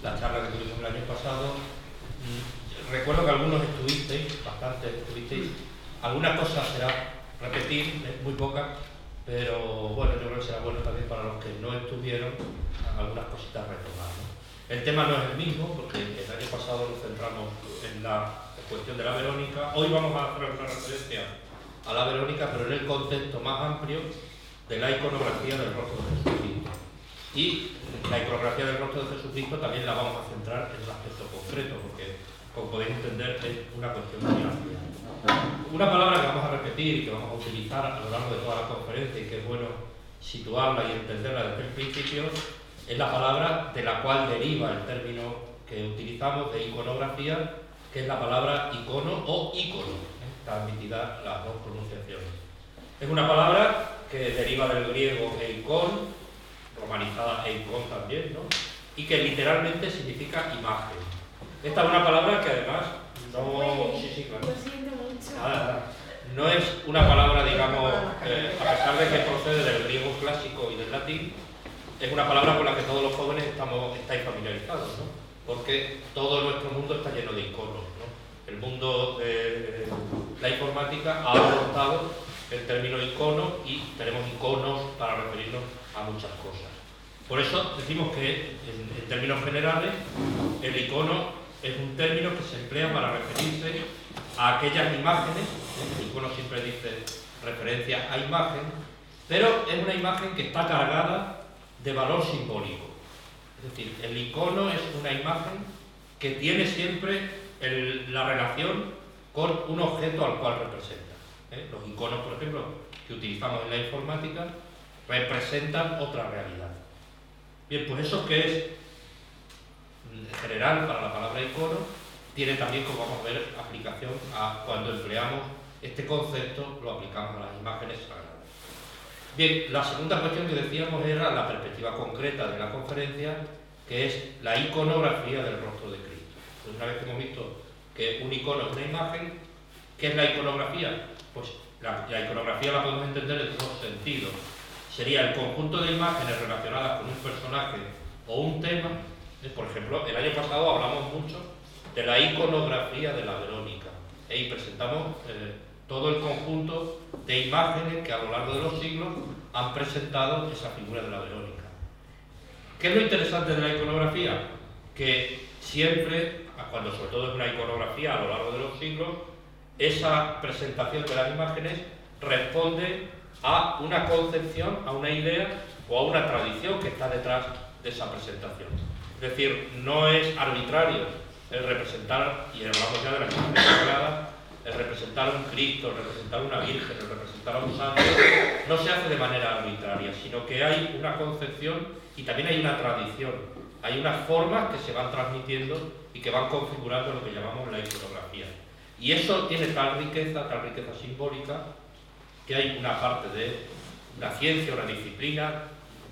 la charla que tuvimos el año pasado. Recuerdo que algunos estuvisteis, bastantes estuvisteis, algunas cosas será repetir, muy pocas, pero bueno, yo creo que será bueno también para los que no estuvieron, algunas cositas retomar, ¿no? El tema no es el mismo, porque el año pasado nos centramos en la cuestión de la Verónica. Hoy vamos a hacer una referencia a la Verónica, pero en el contexto más amplio de la iconografía del rostro de Jesucristo. Y la iconografía del rostro de Jesucristo también la vamos a centrar en un aspecto concreto, porque, como podéis entender, es una cuestión muy amplia. Una palabra que vamos a repetir y que vamos a utilizar a lo largo de toda la conferencia y que es bueno situarla y entenderla desde el principio, es la palabra de la cual deriva el término que utilizamos de iconografía, que es la palabra icono o ícono, está admitida las dos pronunciaciones. Es una palabra que deriva del griego eikon, romanizada eikon también, ¿no? Y que literalmente significa imagen. Esta es una palabra que además no... Sí, claro. Lo siento mucho. Nada. No es una palabra, digamos, a pesar de que procede del griego clásico y del latín, es una palabra con la que todos los jóvenes estáis familiarizados, ¿no? Porque todo nuestro mundo está lleno de iconos, ¿no? El mundo de la informática ha adoptado el término icono y tenemos iconos para referirnos a muchas cosas. Por eso decimos que, en términos generales, el icono es un término que se emplea para referirse a aquellas imágenes. El icono siempre dice referencia a imagen, pero es una imagen que está cargada de valor simbólico. Es decir, el icono es una imagen que tiene siempre la relación con un objeto al cual representa. Los iconos, por ejemplo, que utilizamos en la informática, representan otra realidad. Bien, pues eso que es general para la palabra icono, tiene también, como vamos a ver, aplicación a cuando empleamos este concepto, lo aplicamos a las imágenes sagradas. Bien, la segunda cuestión que decíamos era la perspectiva concreta de la conferencia, que es la iconografía del rostro de Cristo. Pues una vez que hemos visto que un icono es una imagen, ¿qué es la iconografía? Pues la iconografía la podemos entender en dos sentidos. Sería el conjunto de imágenes relacionadas con un personaje o un tema. Por ejemplo, el año pasado hablamos mucho de la iconografía de la Verónica y presentamos todo el conjunto de imágenes que a lo largo de los siglos han presentado esa figura de la Verónica. ¿Qué es lo interesante de la iconografía? Que siempre, cuando sobre todo es una iconografía a lo largo de los siglos, esa presentación de las imágenes responde a una concepción, a una idea o a una tradición que está detrás de esa presentación. Es decir, no es arbitrario el representar, y hablamos ya de las imágenes sagradas, el representar a un Cristo, el representar a una Virgen, el representar a un santo, no se hace de manera arbitraria, sino que hay una concepción y también hay una tradición. Hay unas formas que se van transmitiendo y que van configurando lo que llamamos la iconografía. Y eso tiene tal riqueza simbólica, que hay una parte de la ciencia, una disciplina,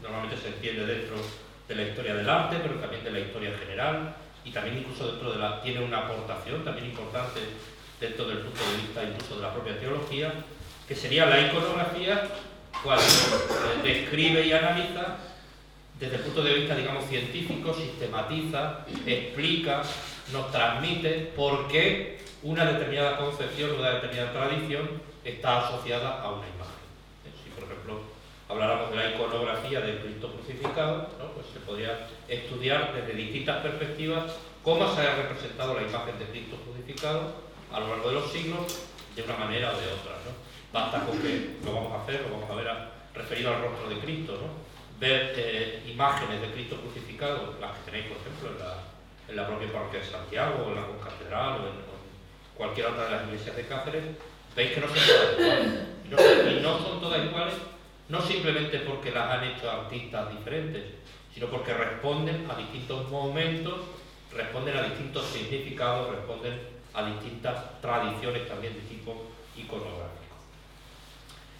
normalmente se entiende dentro de la historia del arte, pero también de la historia general, y también incluso dentro de tiene una aportación también importante dentro del punto de vista incluso de la propia teología, que sería la iconografía cuando describe y analiza desde el punto de vista, digamos, científico, sistematiza, explica, nos transmite por qué una determinada concepción, una determinada tradición está asociada a una imagen. Si, por ejemplo, habláramos de la iconografía del Cristo crucificado, ¿no? Pues se podría estudiar desde distintas perspectivas cómo se ha representado la imagen de Cristo crucificado a lo largo de los siglos, de una manera o de otra, ¿no? Basta con que lo vamos a hacer, lo vamos a ver referido al rostro de Cristo, ¿no? Ver imágenes de Cristo crucificado, las que tenéis, por ejemplo, en la propia parroquia de Santiago, o en la Concatedral, o en cualquier otra de las iglesias de Cáceres, veis que no son todas iguales. Y no son todas iguales, no simplemente porque las han hecho artistas diferentes, sino porque responden a distintos momentos, responden a distintos significados, responden a distintas tradiciones también de tipo iconográfico.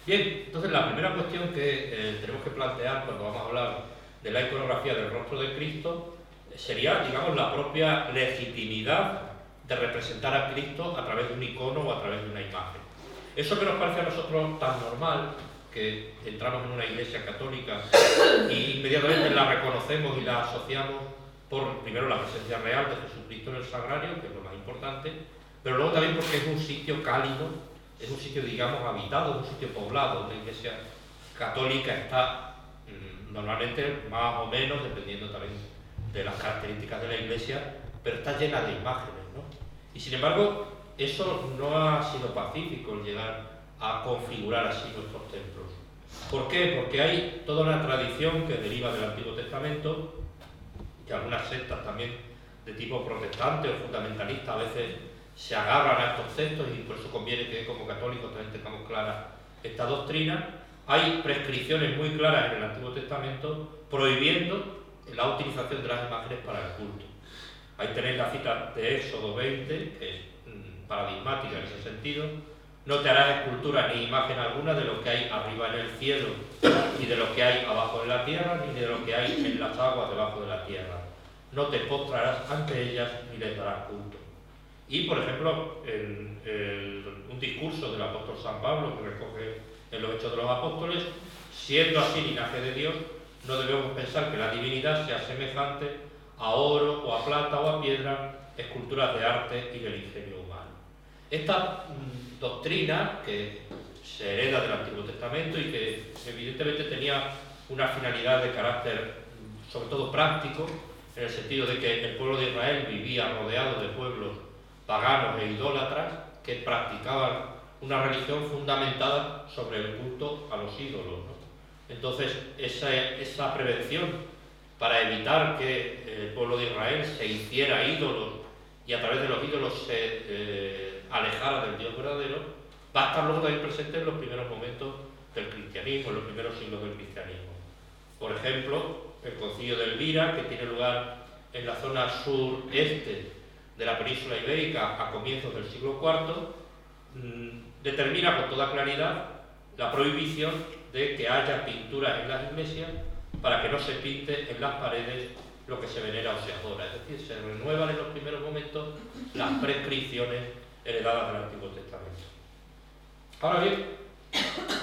Bien, entonces la primera cuestión que tenemos que plantear cuando vamos a hablar de la iconografía del rostro de Cristo sería, digamos, la propia legitimidad de representar a Cristo a través de un icono o a través de una imagen. Eso que nos parece a nosotros tan normal, que entramos en una iglesia católica y inmediatamente la reconocemos y la asociamos por, primero, la presencia real de Jesucristo en el sagrario, que es lo más importante, pero luego también porque es un sitio cálido, es un sitio, digamos, habitado, es un sitio poblado. La Iglesia católica está normalmente más o menos, dependiendo también de las características de la Iglesia, pero está llena de imágenes, ¿no? Y sin embargo, eso no ha sido pacífico, el llegar a configurar así nuestros templos. ¿Por qué? Porque hay toda una tradición que deriva del Antiguo Testamento, que algunas sectas también de tipo protestante o fundamentalista a veces se agarran a estos textos, y por eso conviene que como católicos también tengamos clara esta doctrina. Hay prescripciones muy claras en el Antiguo Testamento prohibiendo la utilización de las imágenes para el culto. Ahí tenéis la cita de Éxodo 20, que es paradigmática en ese sentido: no te harás escultura ni imagen alguna de lo que hay arriba en el cielo, ni de lo que hay abajo en la tierra, ni de lo que hay en las aguas debajo de la tierra. No te postrarás ante ellas ni les darás culto. Y, por ejemplo, un discurso del apóstol San Pablo, que recoge en los Hechos de los Apóstoles: siendo así linaje de Dios, no debemos pensar que la divinidad sea semejante a oro o a plata o a piedra, esculturas de arte y del ingenio humano. Esta doctrina, que se hereda del Antiguo Testamento y que evidentemente tenía una finalidad de carácter sobre todo práctico, en el sentido de que el pueblo de Israel vivía rodeado de pueblos paganos e idólatras que practicaban una religión fundamentada sobre el culto a los ídolos, ¿no? Entonces, esa prevención para evitar que el pueblo de Israel se hiciera ídolos y a través de los ídolos se alejara del Dios verdadero, va a estar luego también presente en los primeros momentos del cristianismo, en los primeros siglos del cristianismo. Por ejemplo, el Concilio de Elvira, que tiene lugar en la zona sureste de la península ibérica a comienzos del siglo IV, determina con toda claridad la prohibición de que haya pinturas en las iglesias, para que no se pinte en las paredes lo que se venera o se adora. Es decir, se renuevan en los primeros momentos las prescripciones heredadas del Antiguo Testamento. Ahora bien,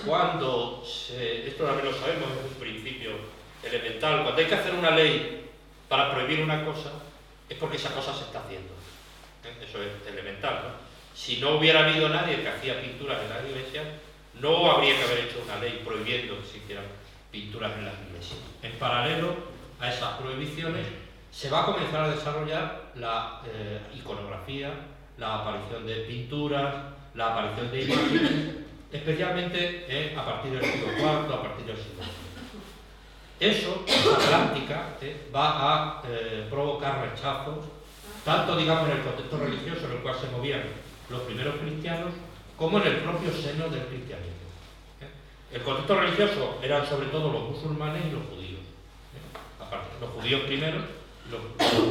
cuando esto también lo sabemos, es un principio elemental, cuando hay que hacer una ley para prohibir una cosa, es porque esa cosa se está haciendo. Eso es elemental, ¿no? Si no hubiera habido nadie que hacía pinturas en las iglesias, no habría que haber hecho una ley prohibiendo que se hicieran pinturas en las iglesias. En paralelo a esas prohibiciones, se va a comenzar a desarrollar la iconografía, la aparición de pinturas, la aparición de imágenes, especialmente a partir del siglo IV, a partir del siglo V. Eso, esa práctica, va a provocar rechazos, tanto, digamos, en el contexto religioso en el cual se movían los primeros cristianos, como en el propio seno del cristianismo. El contexto religioso eran sobre todo los musulmanes y los judíos. Los judíos primero, los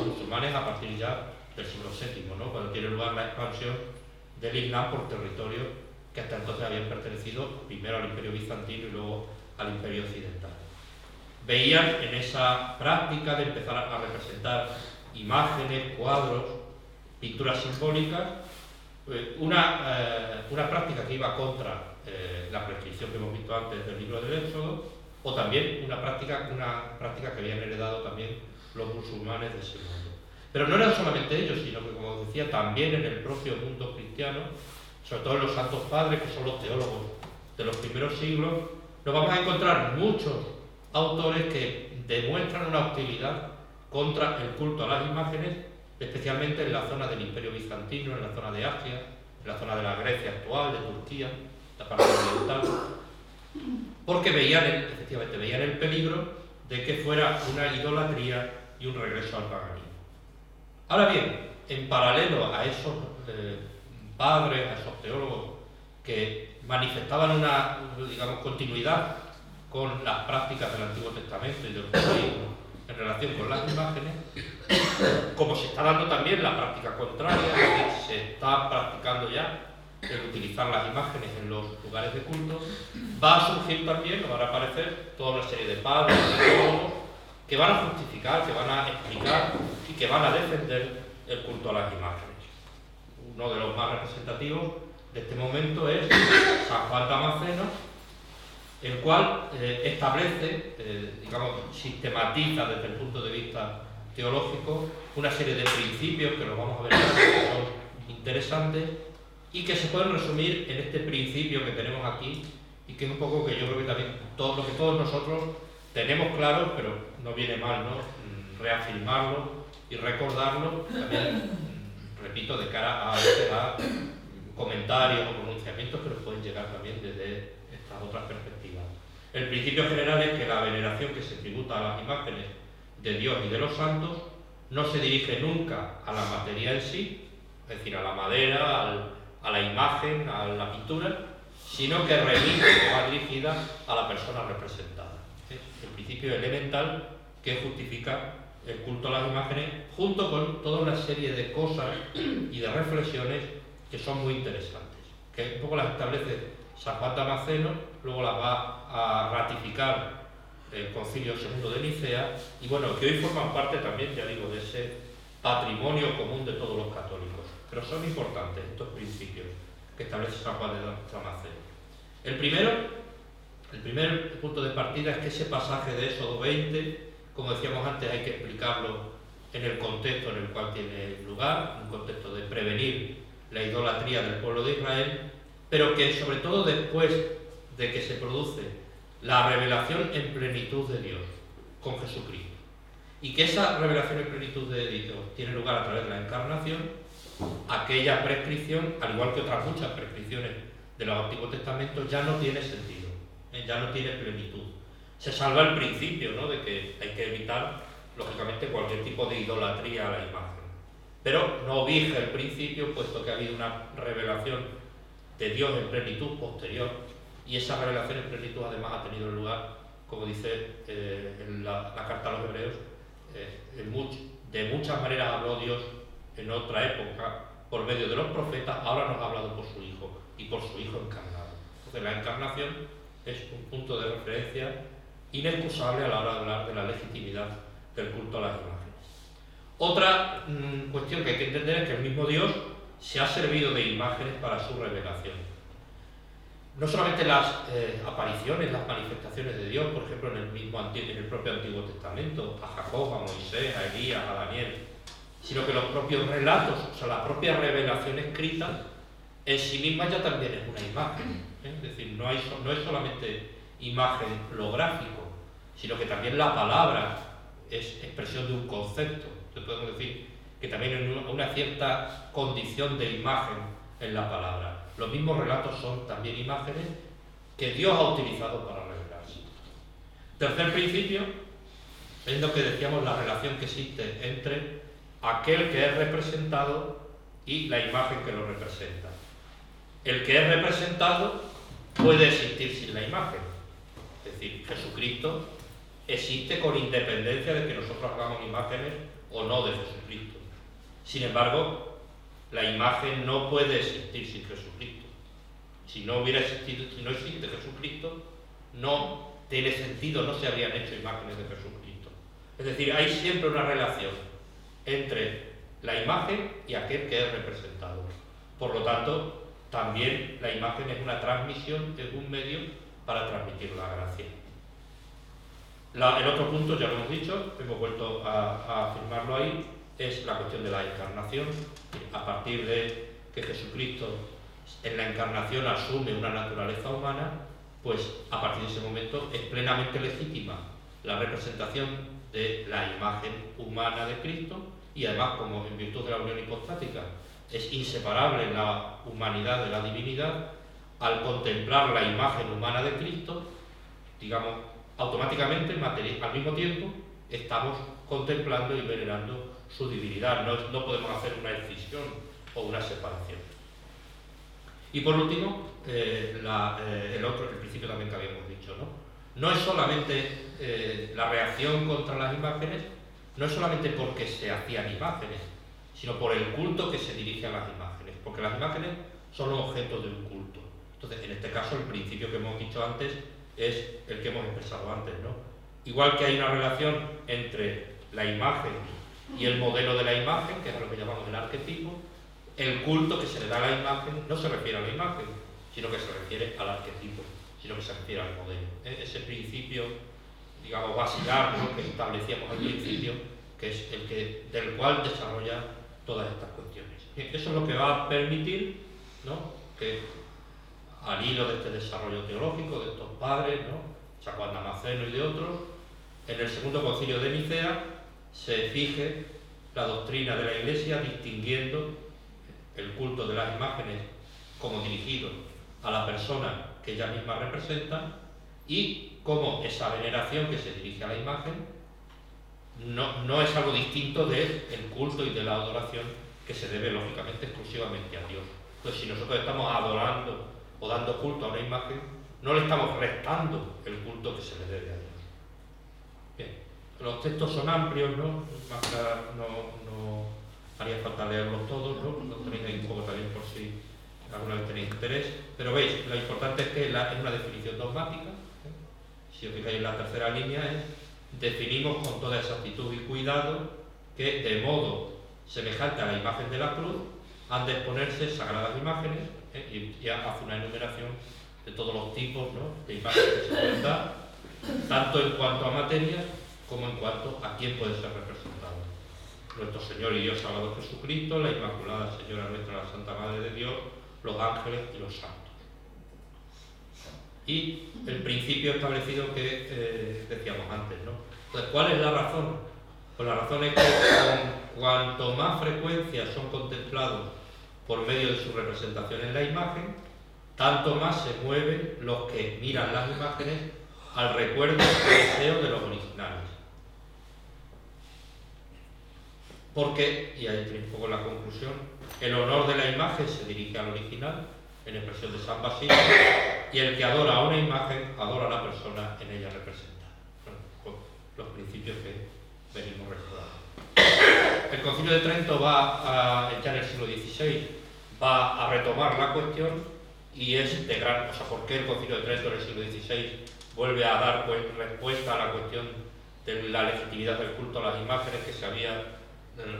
musulmanes a partir ya del siglo VII, ¿no? Cuando tiene lugar la expansión del Islam por territorios que hasta entonces habían pertenecido primero al Imperio Bizantino y luego al Imperio Occidental. Veían en esa práctica de empezar a representar imágenes, cuadros, pinturas simbólicas, una práctica que iba contra la prescripción que hemos visto antes del libro del Éxodo, o también una práctica que habían heredado también los musulmanes de ese mundo. Pero no eran solamente ellos, sino que, como decía, también en el propio mundo cristiano, sobre todo en los santos padres, que son los teólogos de los primeros siglos, nos vamos a encontrar muchos autores que demuestran una hostilidad contra el culto a las imágenes, especialmente en la zona del Imperio Bizantino, en la zona de Asia, en la zona de la Grecia actual, de Turquía, la parte oriental, porque efectivamente veían el peligro de que fuera una idolatría y un regreso al paganismo. Ahora bien, en paralelo a esos padres, a esos teólogos que manifestaban una, digamos, continuidad con las prácticas del Antiguo Testamento y del judaísmo en relación con las imágenes, como se está dando también la práctica contraria, que se está practicando ya el utilizar las imágenes en los lugares de culto, va a surgir también, o van a aparecer toda una serie de padres, de teólogos, que van a justificar, que van a explicar y que van a defender el culto a las imágenes. Uno de los más representativos de este momento es San Juan Damasceno, el cual establece, digamos, sistematiza desde el punto de vista teológico, una serie de principios que los vamos a ver ahora, que son interesantes y que se pueden resumir en este principio que tenemos aquí y que es un poco que yo creo que también lo que todos nosotros tenemos claro, pero no viene mal, ¿no? Reafirmarlo y recordarlo también, repito, de cara a comentarios o pronunciamientos que nos pueden llegar también desde estas otras perspectivas. El principio general es que la veneración que se tributa a las imágenes de Dios y de los santos no se dirige nunca a la materia en sí, es decir, a la madera, a la imagen, a la pintura, sino que remite o va dirigida a la persona representada. Es el principio elemental que justifica el culto a las imágenes, junto con toda una serie de cosas y de reflexiones que son muy interesantes, que un poco las establece San Juan Damasceno, luego las va a ratificar el Concilio II de Nicea, y bueno, que hoy forman parte también, ya digo, de ese patrimonio común de todos los católicos. Pero son importantes estos principios que establece San Juan de Damasceno. El primer punto de partida es que ese pasaje de Éxodo 20, como decíamos antes, hay que explicarlo en el contexto en el cual tiene lugar, un contexto de prevenir la idolatría del pueblo de Israel, pero que sobre todo después de que se produce la revelación en plenitud de Dios con Jesucristo, y que esa revelación en plenitud de Dios tiene lugar a través de la encarnación, aquella prescripción, al igual que otras muchas prescripciones de los Antiguos Testamentos, ya no tiene sentido, ya no tiene plenitud. Se salva el principio, ¿no?, de que hay que evitar, lógicamente, cualquier tipo de idolatría a la imagen. Pero no vige el principio, puesto que ha habido una revelación de Dios en plenitud posterior, y esa revelación en plenitud además ha tenido lugar, como dice en la carta a los Hebreos, de muchas maneras habló Dios en otra época por medio de los profetas, ahora nos ha hablado por su Hijo y por su Hijo encarnado. Entonces la encarnación es un punto de referencia inexcusable a la hora de hablar de la legitimidad del culto a las imágenes. Otra cuestión que hay que entender es que el mismo Dios se ha servido de imágenes para su revelación. No solamente las apariciones, las manifestaciones de Dios, por ejemplo, en el propio Antiguo Testamento, a Jacob, a Moisés, a Elías, a Daniel, sino que los propios relatos, o sea, la propia revelación escrita, en sí misma ya también es una imagen. Es decir, no es solamente imagen lo gráfico, sino que también la palabra es expresión de un concepto. Entonces podemos decir que también hay una cierta condición de imagen en la palabra. Los mismos relatos son también imágenes que Dios ha utilizado para revelarse. Tercer principio es lo que decíamos, la relación que existe entre aquel que es representado y la imagen que lo representa. El que es representado puede existir sin la imagen. Es decir, Jesucristo existe con independencia de que nosotros hagamos imágenes o no de Jesucristo. Sin embargo, la imagen no puede existir sin Jesucristo. Si no existe Jesucristo, no tiene sentido, no se habrían hecho imágenes de Jesucristo. Es decir, hay siempre una relación entre la imagen y aquel que es representado. Por lo tanto, también la imagen es una transmisión, es un medio para transmitir la gracia. El otro punto, ya lo hemos dicho, hemos vuelto a afirmarlo ahí, es la cuestión de la encarnación. A partir de que Jesucristo en la encarnación asume una naturaleza humana, pues a partir de ese momento es plenamente legítima la representación de la imagen humana de Cristo, y además, como en virtud de la unión hipostática es inseparable la humanidad de la divinidad, al contemplar la imagen humana de Cristo, digamos, automáticamente, al mismo tiempo, estamos contemplando y venerando su divinidad. No podemos hacer una escisión o una separación. Y por último, el principio también que habíamos dicho, ¿no? No es solamente la reacción contra las imágenes, no es solamente porque se hacían imágenes, sino por el culto que se dirige a las imágenes, porque las imágenes son los objetos de un culto. Entonces, en este caso, el principio que hemos dicho antes es el que hemos expresado antes, ¿no? Igual que hay una relación entre la imagen y el modelo de la imagen, que es lo que llamamos el arquetipo, el culto que se le da a la imagen no se refiere a la imagen, sino que se refiere al arquetipo, sino que se refiere al modelo. Ese principio, digamos, basilar, ¿no?, que establecíamos al principio, que es del cual desarrolla todas estas cuestiones. Bien, eso es lo que va a permitir, ¿no?, que al hilo de este desarrollo teológico de estos padres, ¿no?, San Juan Damasceno y de otros, en el segundo concilio de Nicea se fije la doctrina de la Iglesia distinguiendo el culto de las imágenes como dirigido a la persona que ella misma representa y cómo esa veneración que se dirige a la imagen no es algo distinto del culto y de la adoración que se debe lógicamente exclusivamente a Dios. Entonces, si nosotros estamos adorando o dando culto a una imagen, no le estamos restando el culto que se le debe a Dios. Bien, los textos son amplios, ¿no? No haría falta leerlos todos, ¿no? Los tenéis ahí un poco también por si alguna vez tenéis interés, pero veis, lo importante es que es una definición dogmática, ¿eh? Si os fijáis en la tercera línea definimos con toda exactitud y cuidado que de modo semejante a la imagen de la cruz han de exponerse sagradas imágenes, y ya hace una enumeración de todos los tipos, ¿no?, de imágenes que se pueden dar, tanto en cuanto a materia como en cuanto a quién puede ser representado. Nuestro Señor y Dios Salvador Jesucristo, la Inmaculada Señora Nuestra, la Santa Madre de Dios, los ángeles y los santos. Y el principio establecido que decíamos antes, ¿no? Entonces, ¿cuál es la razón? Pues la razón es que cuanto más frecuencia son contemplados por medio de su representación en la imagen, tanto más se mueven los que miran las imágenes al recuerdo y deseo de los originales. Porque, y ahí tenéis un poco la conclusión, el honor de la imagen se dirige al original, en expresión de San Basilio, y el que adora a una imagen adora a la persona en ella representada. Bueno, pues los principios que venimos recordando. El Concilio de Trento va ya en el siglo XVI, va a retomar la cuestión y es de gran... O sea, ¿por qué el Concilio de Trento en el siglo XVI vuelve a dar respuesta a la cuestión de la legitimidad del culto a las imágenes que se había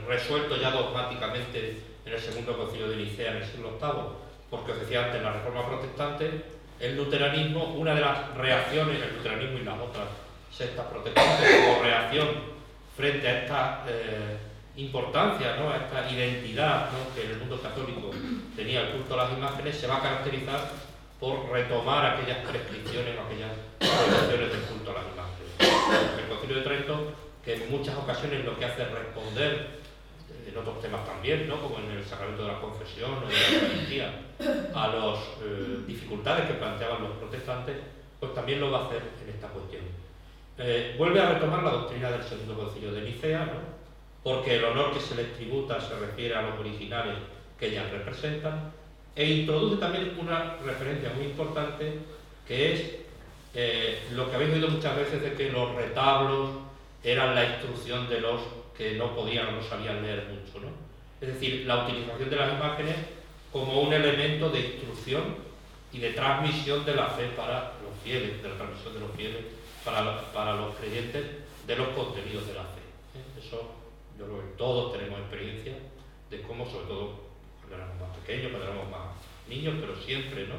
resuelto ya dogmáticamente en el segundo Concilio de Nicea en el siglo VIII? Porque os decía antes, en la Reforma Protestante, el luteranismo, una de las reacciones, el luteranismo y las otras sectas protestantes, como reacción frente a esta importancia, ¿no?, a esta identidad, ¿no?, que en el mundo católico tenía el culto a las imágenes, se va a caracterizar por retomar aquellas prescripciones o aquellas prohibiciones del culto a las imágenes. El Concilio de Trento, que en muchas ocasiones lo que hace es responder en otros temas también, ¿no?, como en el sacramento de la confesión o de la Eucaristía, a las dificultades que planteaban los protestantes, pues también lo va a hacer en esta cuestión. Vuelve a retomar la doctrina del segundo Concilio de Nicea, ¿no?, porque el honor que se les tributa se refiere a los originales que ellas representan, e introduce también una referencia muy importante, que es lo que habéis oído muchas veces de que los retablos eran la instrucción de los que no podían o no sabían leer mucho, ¿no? Es decir, la utilización de las imágenes como un elemento de instrucción y de transmisión de la fe para los fieles, de la transmisión de los fieles para los creyentes de los contenidos de la fe. Eso yo creo que todos tenemos experiencia de cómo, sobre todo cuando éramos más pequeños, cuando éramos más niños, pero siempre, ¿no?,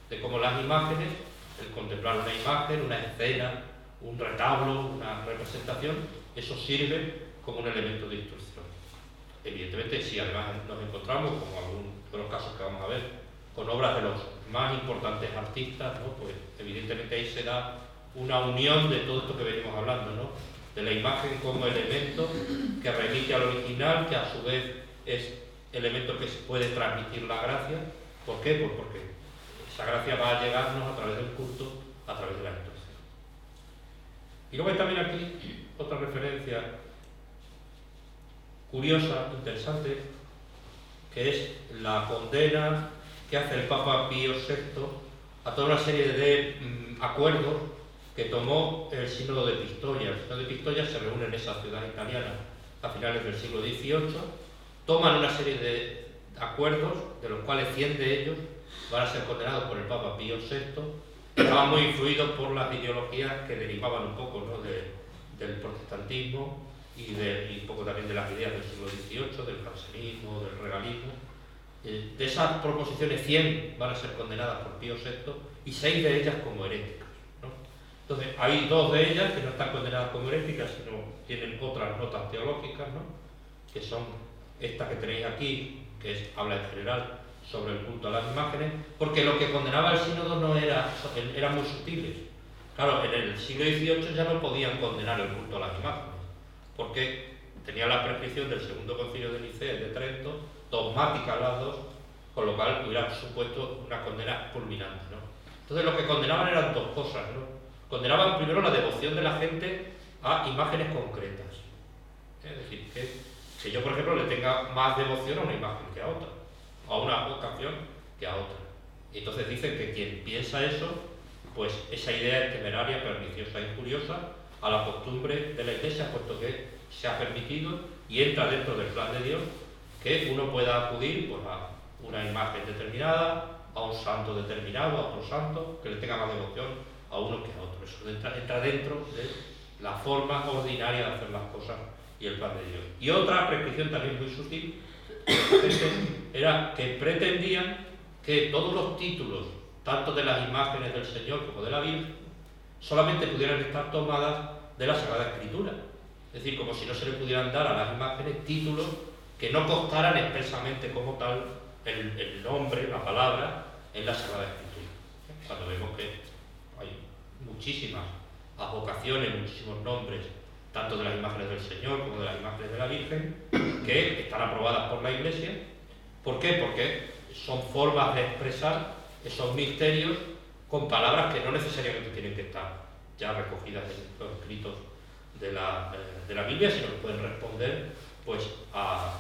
de cómo las imágenes, el contemplar una imagen, una escena, un retablo, una representación, eso sirve como un elemento de instrucción. Evidentemente, si además nos encontramos, como algunos de los casos que vamos a ver, con obras de los más importantes artistas, ¿no?, pues evidentemente ahí se da una unión de todo esto que venimos hablando, ¿no?, de la imagen como elemento que remite al original, que a su vez es elemento que se puede transmitir la gracia. ¿Por qué? Pues porque esa gracia va a llegarnos a través del culto, a través de la instrucción. Y luego hay también aquí otra referencia curiosa, interesante, que es la condena que hace el Papa Pío VI a toda una serie de acuerdos que tomó el Sínodo de Pistoia. El Sínodo de Pistoia se reúne en esa ciudad italiana a finales del siglo XVIII, toman una serie de acuerdos, de los cuales 100 de ellos van a ser condenados por el Papa Pío VI, que estaban muy influidos por las ideologías que derivaban un poco, ¿no?, del protestantismo y un poco también de las ideas del siglo XVIII, del jansenismo, del regalismo. De esas proposiciones, 100 van a ser condenadas por Pío VI y 6 de ellas como heréticas, ¿no? Entonces, hay dos de ellas que no están condenadas como heréticas, sino tienen otras notas teológicas, ¿no? Que son esta que tenéis aquí, que habla en general sobre el culto a las imágenes, porque lo que condenaba el sínodo no eran muy sutiles. Claro, en el siglo XVIII ya no podían condenar el culto a las imágenes, porque tenían la prescripción del Segundo Concilio de Nicea y de Trento, dogmáticas las dos, con lo cual hubiera supuesto una condena fulminante, ¿no? Entonces lo que condenaban eran dos cosas, ¿no? Condenaban primero la devoción de la gente a imágenes concretas. Es decir, que yo, por ejemplo, le tenga más devoción a una imagen que a otra, a una vocación que a otra. Y entonces dicen que quien piensa eso, pues esa idea es temeraria, perniciosa e injuriosa a la costumbre de la Iglesia, puesto que se ha permitido y entra dentro del plan de Dios que uno pueda acudir pues, a una imagen determinada, a un santo determinado, a otro santo, que le tenga más devoción a uno que a otro. Eso entra dentro de la forma ordinaria de hacer las cosas y el plan de Dios. Y otra prescripción también muy sutil era que pretendían que todos los títulos, tanto de las imágenes del Señor como de la Virgen, solamente pudieran estar tomadas de la Sagrada Escritura. Es decir, como si no se le pudieran dar a las imágenes títulos que no constaran expresamente como tal el nombre, la palabra, en la Sagrada Escritura. Cuando vemos que hay muchísimas advocaciones, muchísimos nombres, tanto de las imágenes del Señor como de las imágenes de la Virgen, que están aprobadas por la Iglesia. ¿Por qué? Porque son formas de expresar esos misterios con palabras que no necesariamente tienen que estar ya recogidas en los escritos de la Biblia, sino que pueden responder pues, a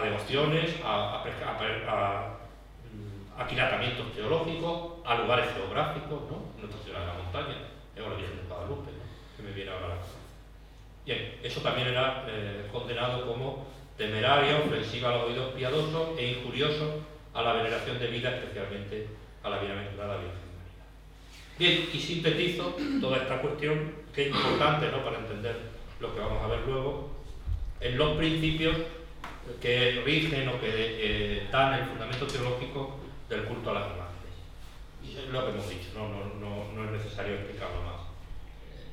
devociones, a aquilatamientos teológicos, a lugares geográficos, ¿no? Nuestra Ciudad de la Montaña, o la Virgen de Guadalupe, ¿no? Que me viene ahora a la cabeza. Bien, eso también era condenado como temeraria, ofensiva a los oídos piadosos e injurioso a la veneración de vida, especialmente a la bienaventurada Virgen María. Bien, y sintetizo toda esta cuestión, que es importante, ¿no?, para entender lo que vamos a ver luego, en los principios que rigen o que dan el fundamento teológico del culto a las imágenes. Y es lo que hemos dicho, no es necesario explicarlo más.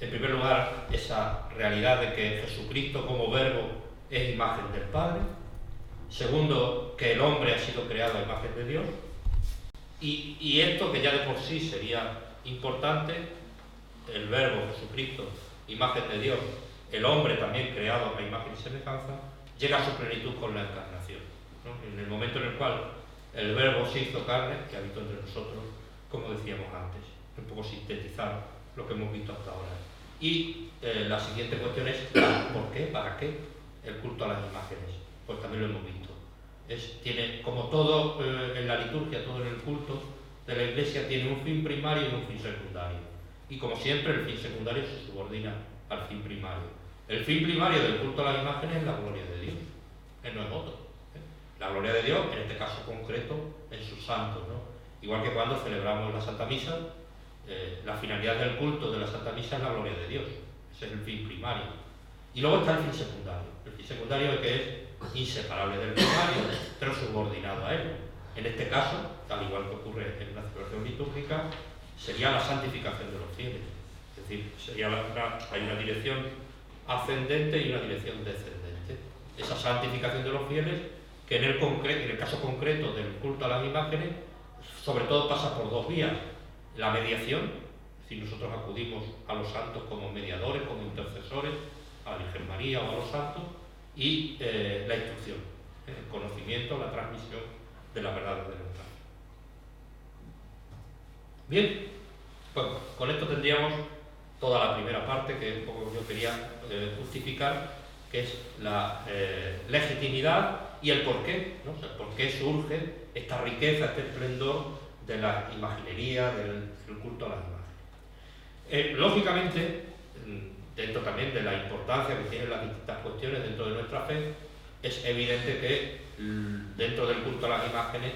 En primer lugar, esa realidad de que Jesucristo como verbo es imagen del Padre. Segundo, que el hombre ha sido creado a imagen de Dios. Y esto, que ya de por sí sería importante, el verbo Jesucristo, imagen de Dios, el hombre también creado a imagen y semejanza, llega a su plenitud con la encarnación, ¿no? En el momento en el cual el verbo se hizo carne, que habitó entre nosotros, como decíamos antes, un poco sintetizar lo que hemos visto hasta ahora. Y la siguiente cuestión es ¿por qué? ¿Para qué el culto a las imágenes? Pues también lo hemos visto. Tiene, como todo en la liturgia, todo en el culto de la Iglesia, tiene un fin primario y un fin secundario. Y como siempre, el fin secundario se subordina al fin primario. El fin primario del culto a las imágenes es la gloria de Dios, no es otro. La gloria de Dios, en este caso concreto, en sus santos, ¿no? Igual que cuando celebramos la Santa Misa, la finalidad del culto de la Santa Misa es la gloria de Dios. Ese es el fin primario. Y luego está el fin secundario. El fin secundario es que es inseparable del primario, pero subordinado a él. En este caso, tal igual que ocurre en la celebración litúrgica, sería la santificación de los fieles. Es decir, hay una dirección ascendente y una dirección descendente. Esa santificación de los fieles, que en el caso concreto del culto a las imágenes, sobre todo pasa por dos vías. La mediación, es decir, nosotros acudimos a los santos como mediadores, como intercesores, a la Virgen María o a los santos, y la instrucción, el conocimiento, la transmisión de la verdad de nuestra fe. Bien, pues con esto tendríamos toda la primera parte, que un poco yo quería justificar, que es la legitimidad y el porqué, ¿no? O sea, por qué surge esta riqueza, este esplendor de la imaginería, del culto a las imágenes. Lógicamente, dentro también de la importancia que tienen las distintas cuestiones dentro de nuestra fe, es evidente que dentro del culto a las imágenes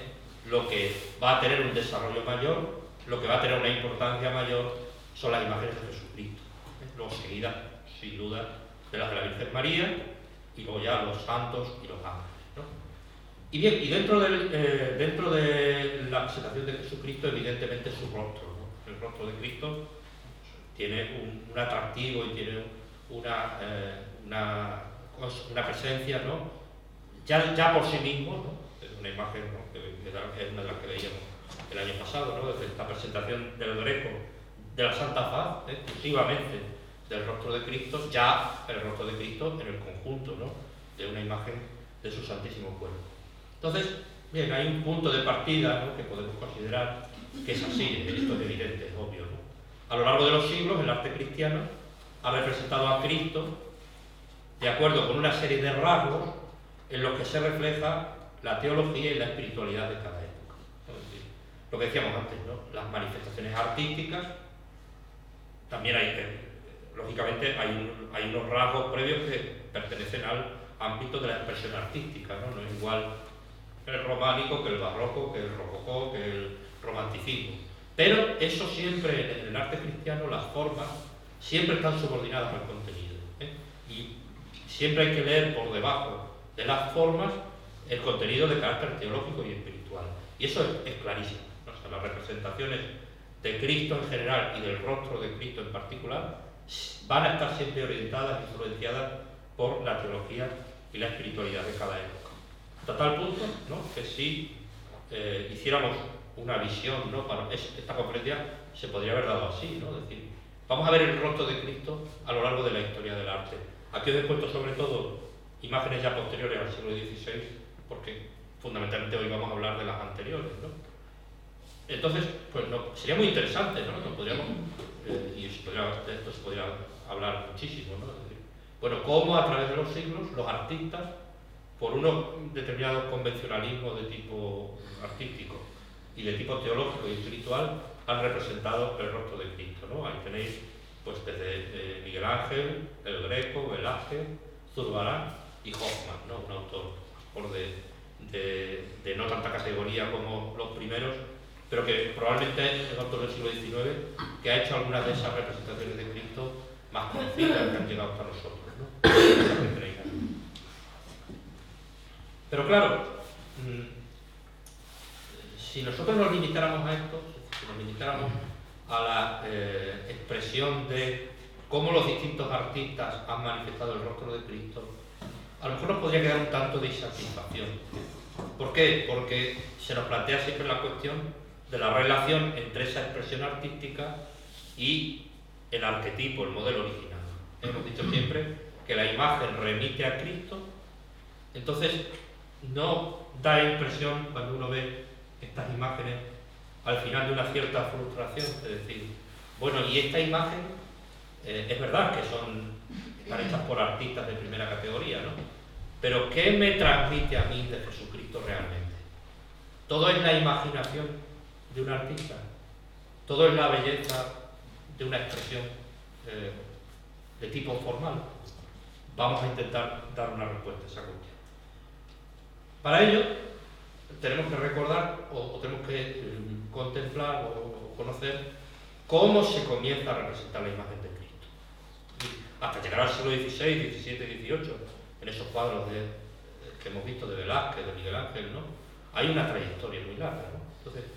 lo que va a tener un desarrollo mayor, lo que va a tener una importancia mayor, son las imágenes de Jesucristo. Luego seguidas, sin duda, de las de la Virgen María, y luego ya los santos y los ángeles, ¿no? Y bien, y dentro de la presentación de Jesucristo, evidentemente su rostro, ¿no? El rostro de Cristo tiene un atractivo y tiene una presencia, ¿no? Ya por sí mismo, ¿no? Es una imagen, ¿no? que es una de las que veíamos el año pasado, ¿no? Desde esta presentación del Greco de la Santa Faz, exclusivamente del rostro de Cristo, ya el rostro de Cristo en el conjunto, ¿no? De una imagen de su santísimo cuerpo. Entonces, bien, hay un punto de partida, ¿no? Que podemos considerar que es así, esto es evidente, es obvio, ¿no? A lo largo de los siglos, el arte cristiano ha representado a Cristo de acuerdo con una serie de rasgos en los que se refleja la teología y la espiritualidad de cada época. Es decir, lo que decíamos antes, ¿no? Las manifestaciones artísticas, también hay, lógicamente, hay unos rasgos previos que pertenecen al ámbito de la expresión artística, ¿no? No es igual el románico que el barroco, que el rococó, que el romanticismo. Pero eso siempre, en el arte cristiano, las formas siempre están subordinadas al contenido, ¿eh? Y siempre hay que leer por debajo de las formas el contenido de carácter teológico y espiritual. Y eso es clarísimo, ¿no? O sea, las representaciones de Cristo en general y del rostro de Cristo en particular van a estar siempre orientadas e influenciadas por la teología y la espiritualidad de cada época. Hasta tal punto, ¿no? Que si hiciéramos una visión, ¿no? Para esta conferencia se podría haber dado así, ¿no? Es decir, vamos a ver el rostro de Cristo a lo largo de la historia del arte. Aquí os he puesto sobre todo imágenes ya posteriores al siglo XVI, porque fundamentalmente hoy vamos a hablar de las anteriores, ¿no? Entonces, pues no, sería muy interesante, ¿no? Nos podríamos, y de esto se podría hablar muchísimo, ¿no? Es decir, bueno, cómo a través de los siglos los artistas, por unos determinados convencionalismos de tipo artístico y de tipo teológico y espiritual, han representado el rostro de Cristo, ¿no? Ahí tenéis, pues desde Miguel Ángel, el Greco, Velázquez, Zurbarán y Hoffmann, ¿no? Un autor de no tanta categoría como los primeros, pero que probablemente es el autor del siglo XIX que ha hecho algunas de esas representaciones de Cristo más conocidas que han llegado hasta nosotros, ¿no? Pero claro, si nosotros nos limitáramos a esto, si nos limitáramos a la expresión de cómo los distintos artistas han manifestado el rostro de Cristo, a lo mejor nos podría quedar un tanto de insatisfacción. ¿Por qué? Porque se nos plantea siempre la cuestión de la relación entre esa expresión artística y el arquetipo, el modelo original. Hemos dicho siempre que la imagen remite a Cristo, entonces no da impresión cuando uno ve estas imágenes al final de una cierta frustración, es decir, bueno, y esta imagen es verdad que están hechas por artistas de primera categoría, ¿no? Pero ¿qué me transmite a mí de Jesucristo realmente? ¿Todo es la imaginación de un artista? ¿Todo es la belleza de una expresión de tipo formal? Vamos a intentar dar una respuesta a esa cuestión. Para ello, tenemos que recordar o tenemos que contemplar o conocer cómo se comienza a representar la imagen de Cristo. Hasta llegar al siglo XVI, XVII, XVIII, en esos cuadros que hemos visto de Velázquez, de Miguel Ángel, ¿no? Hay una trayectoria muy larga, ¿no? Entonces,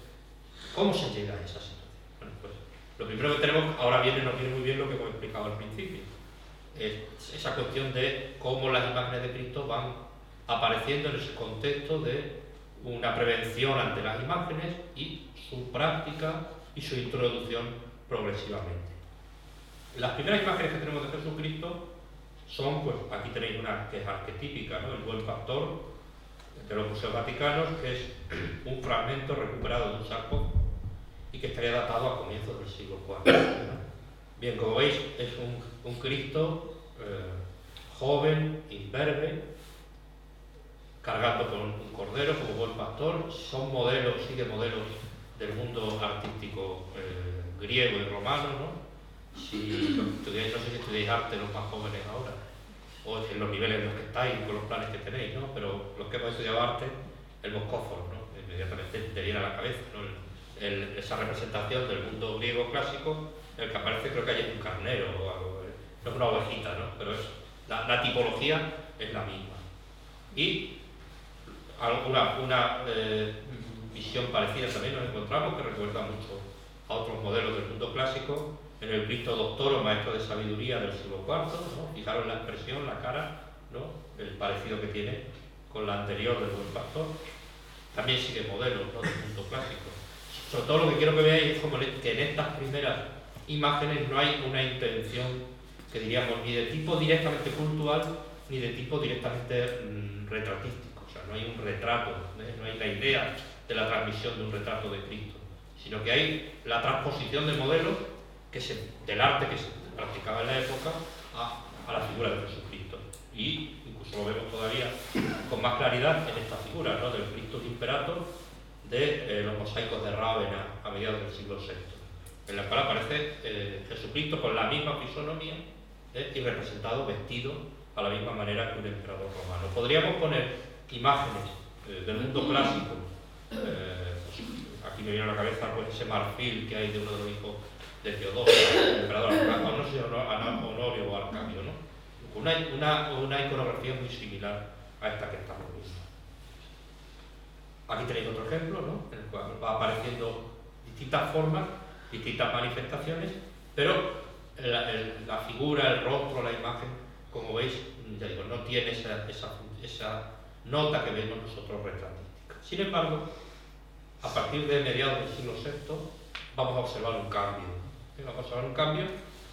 ¿cómo se llega a esa situación? Bueno, pues lo primero que tenemos, ahora nos viene muy bien lo que hemos explicado al principio, es esa cuestión de cómo las imágenes de Cristo van apareciendo en ese contexto de una prevención ante las imágenes y su práctica y su introducción progresivamente. Las primeras imágenes que tenemos de Jesucristo son, pues aquí tenéis una que es arquetípica, ¿no? El buen pastor de los museos vaticanos, que es un fragmento recuperado de un sarcófago y que estaría datado a comienzos del siglo IV, ¿no? Bien, como veis, es un Cristo joven, imberbe, cargando con un cordero como buen pastor. Son modelos, sigue modelos del mundo artístico griego y romano, ¿no? Si estudiáis, no sé si estudiáis arte los más jóvenes ahora, o en los niveles en los que estáis, con los planes que tenéis, ¿no? Pero los que hemos estudiado arte, el moscóforo, ¿no? Inmediatamente te viene a la cabeza, ¿no? Esa representación del mundo griego clásico, en el que aparece, creo que hay un carnero o algo, no es una ovejita, ¿no? Pero la tipología es la misma. Y una visión parecida también nos encontramos, que recuerda mucho a otros modelos del mundo clásico, en el Cristo doctor o maestro de sabiduría del siglo IV, ¿no? Fijaros la expresión, la cara, ¿no? El parecido que tiene con la anterior del buen pastor. También sigue modelos, ¿no? Del mundo clásico. Sobre todo lo que quiero que veáis es como que en estas primeras imágenes no hay una intención, que diríamos, ni de tipo directamente cultural, ni de tipo directamente retratístico. O sea, no hay un retrato, no hay la idea de la transmisión de un retrato de Cristo, sino que hay la transposición de modelos del arte que se practicaba en la época a la figura de Jesucristo. Y incluso lo vemos todavía con más claridad en esta figura, ¿no? Del Christus Imperator de los mosaicos de Rávena a mediados del siglo VI, en la cual aparece Jesucristo con la misma fisonomía y representado vestido a la misma manera que un emperador romano. Podríamos poner imágenes del mundo clásico. Aquí me viene a la cabeza pues, ese marfil que hay de uno de los hijos de Teodosio, el emperador Arcadio, no sé si Honorio o Arcadio, ¿no? Una iconografía muy similar a esta que estamos viendo. Aquí tenéis otro ejemplo, ¿no? En el cual va apareciendo distintas formas, distintas manifestaciones, pero la figura, el rostro, la imagen, como veis, ya digo, no tiene esa nota que vemos nosotros retratística. Sin embargo, a partir de mediados del siglo VI vamos a observar un cambio. Vamos a observar un cambio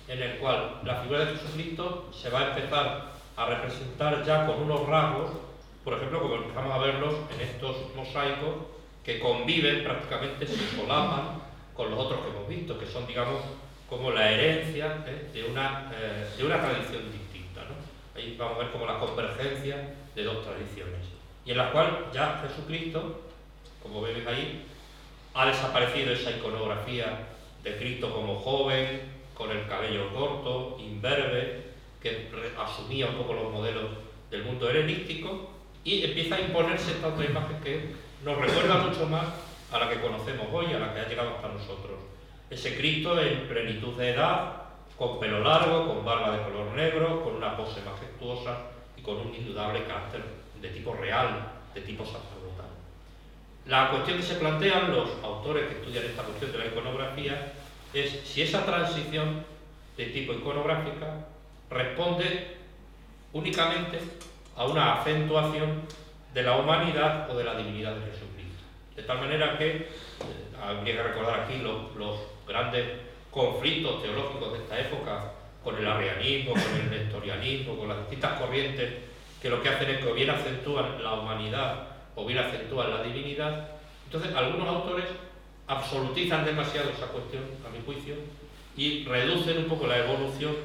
en el cual la figura de Jesucristo se va a empezar a representar ya con unos rasgos, por ejemplo, como empezamos a verlos en estos mosaicos que conviven prácticamente, se solapan con los otros que hemos visto, que son, digamos, como la herencia de una tradición distinta, ¿no? Ahí vamos a ver como la convergencia de dos tradiciones, y en la cual ya Jesucristo, como veis ahí, ha desaparecido esa iconografía de Cristo como joven, con el cabello corto, imberbe, que asumía un poco los modelos del mundo helenístico, y empieza a imponerse esta otra imagen que nos recuerda mucho más a la que conocemos hoy, a la que ha llegado hasta nosotros. Ese Cristo en plenitud de edad, con pelo largo, con barba de color negro, con una pose majestuosa y con un indudable carácter de tipo real, de tipo sacerdotal. La cuestión que se plantean los autores que estudian esta cuestión de la iconografía es si esa transición de tipo iconográfica responde únicamente a una acentuación de la humanidad o de la divinidad de Jesucristo. De tal manera que habría que recordar aquí los grandes conflictos teológicos de esta época con el arrianismo, con el nestorianismo, con las distintas corrientes que lo que hacen es que o bien acentúan la humanidad o bien acentúan la divinidad. Entonces, algunos autores absolutizan demasiado esa cuestión, a mi juicio, y reducen un poco la evolución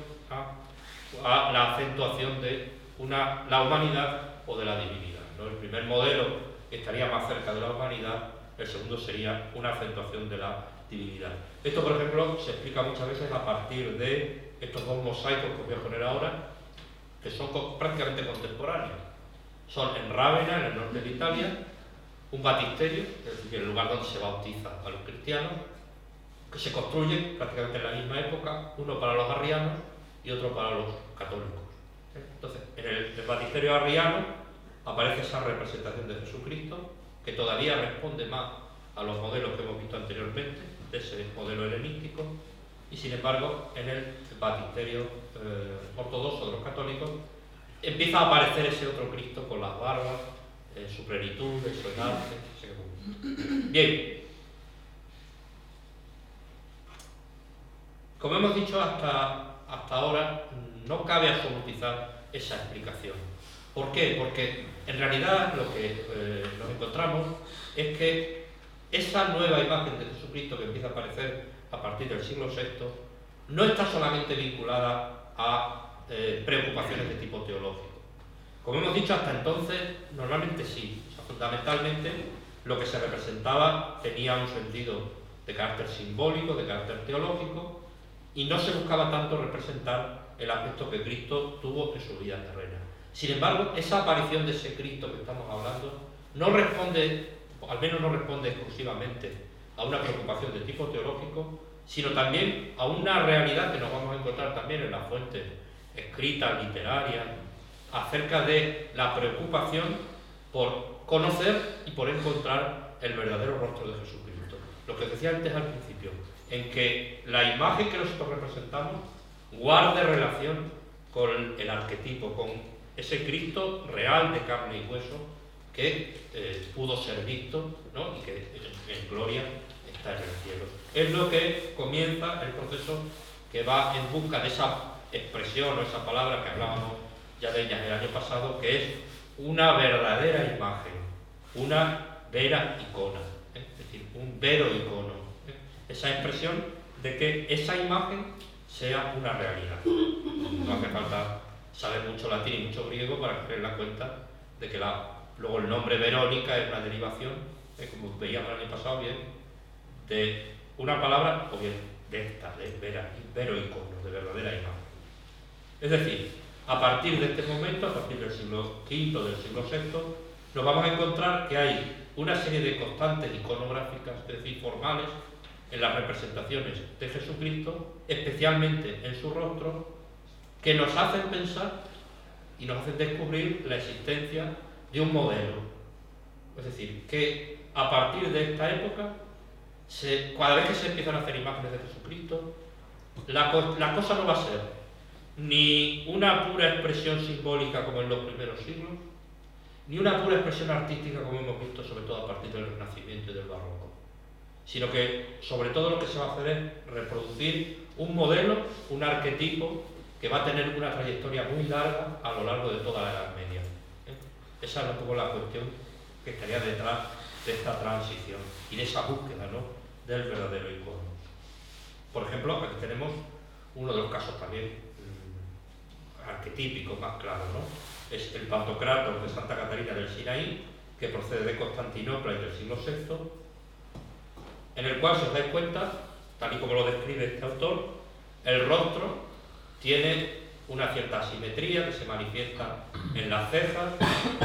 a la acentuación de la humanidad o de la divinidad, ¿no? El primer modelo estaría más cerca de la humanidad, el segundo sería una acentuación de la divinidad. Esto, por ejemplo, se explica muchas veces a partir de estos dos mosaicos que os voy a poner ahora, que son prácticamente contemporáneos. Son en Rávena, en el norte de Italia, un baptisterio, es decir, el lugar donde se bautiza a los cristianos, que se construye prácticamente en la misma época, uno para los arrianos y otro para los católicos. Entonces, en el baptisterio arriano aparece esa representación de Jesucristo, que todavía responde más a los modelos que hemos visto anteriormente, de ese modelo helenístico, y sin embargo, en el baptisterio ortodoxo de los católicos, empieza a aparecer ese otro Cristo con las barbas, en su plenitud, en su edad, Bien. Como hemos dicho hasta ahora, no cabe absolutizar esa explicación. ¿Por qué? Porque en realidad lo que nos encontramos es que esa nueva imagen de Jesucristo que empieza a aparecer a partir del siglo VI no está solamente vinculada a preocupaciones de tipo teológico. Como hemos dicho hasta entonces, normalmente sí. O sea, fundamentalmente lo que se representaba tenía un sentido de carácter simbólico, de carácter teológico, y no se buscaba tanto representar el aspecto que Cristo tuvo en su vida terrena. Sin embargo, esa aparición de ese Cristo que estamos hablando no responde, al menos no responde exclusivamente a una preocupación de tipo teológico, sino también a una realidad que nos vamos a encontrar también en las fuentes escritas, literarias, acerca de la preocupación por conocer y por encontrar el verdadero rostro de Jesucristo. Lo que decía antes al principio, en que la imagen que nosotros representamos guarde relación con el arquetipo, con ese Cristo real de carne y hueso que pudo ser visto, ¿no? Y que en gloria está en el cielo. Es lo que comienza el proceso que va en busca de esa expresión o esa palabra que hablábamos ya de ella el año pasado, que es una verdadera imagen, una vera icona, es decir, un vero icono, esa expresión de que esa imagen sea una realidad. No hace falta saber mucho latín y mucho griego para tener la cuenta de que luego el nombre Verónica es una derivación, como veíamos el año pasado, bien, de una palabra o bien de esta, de vero icono, de verdadera imagen. Es decir, a partir de este momento, a partir del siglo V, del siglo VI, nos vamos a encontrar que hay una serie de constantes iconográficas, es decir, formales, en las representaciones de Jesucristo, especialmente en su rostro, que nos hacen pensar y nos hacen descubrir la existencia de un modelo. Es decir, que a partir de esta época, cada vez que se empiezan a hacer imágenes de Jesucristo, la cosa no va a ser ni una pura expresión simbólica como en los primeros siglos, ni una pura expresión artística como hemos visto sobre todo a partir del Renacimiento y del Barroco, sino que sobre todo lo que se va a hacer es reproducir un modelo, un arquetipo que va a tener una trayectoria muy larga a lo largo de toda la Edad Media. Esa es un poco la cuestión que estaría detrás de esta transición y de esa búsqueda, ¿no?, del verdadero icono. Por ejemplo, aquí tenemos uno de los casos también arquetípicos más claros, ¿no? Es el Pantocrátor de Santa Catarina del Sinaí, que procede de Constantinopla y del siglo VI, en el cual, si os dais cuenta, tal y como lo describe este autor, el rostro tiene una cierta asimetría que se manifiesta en las cejas,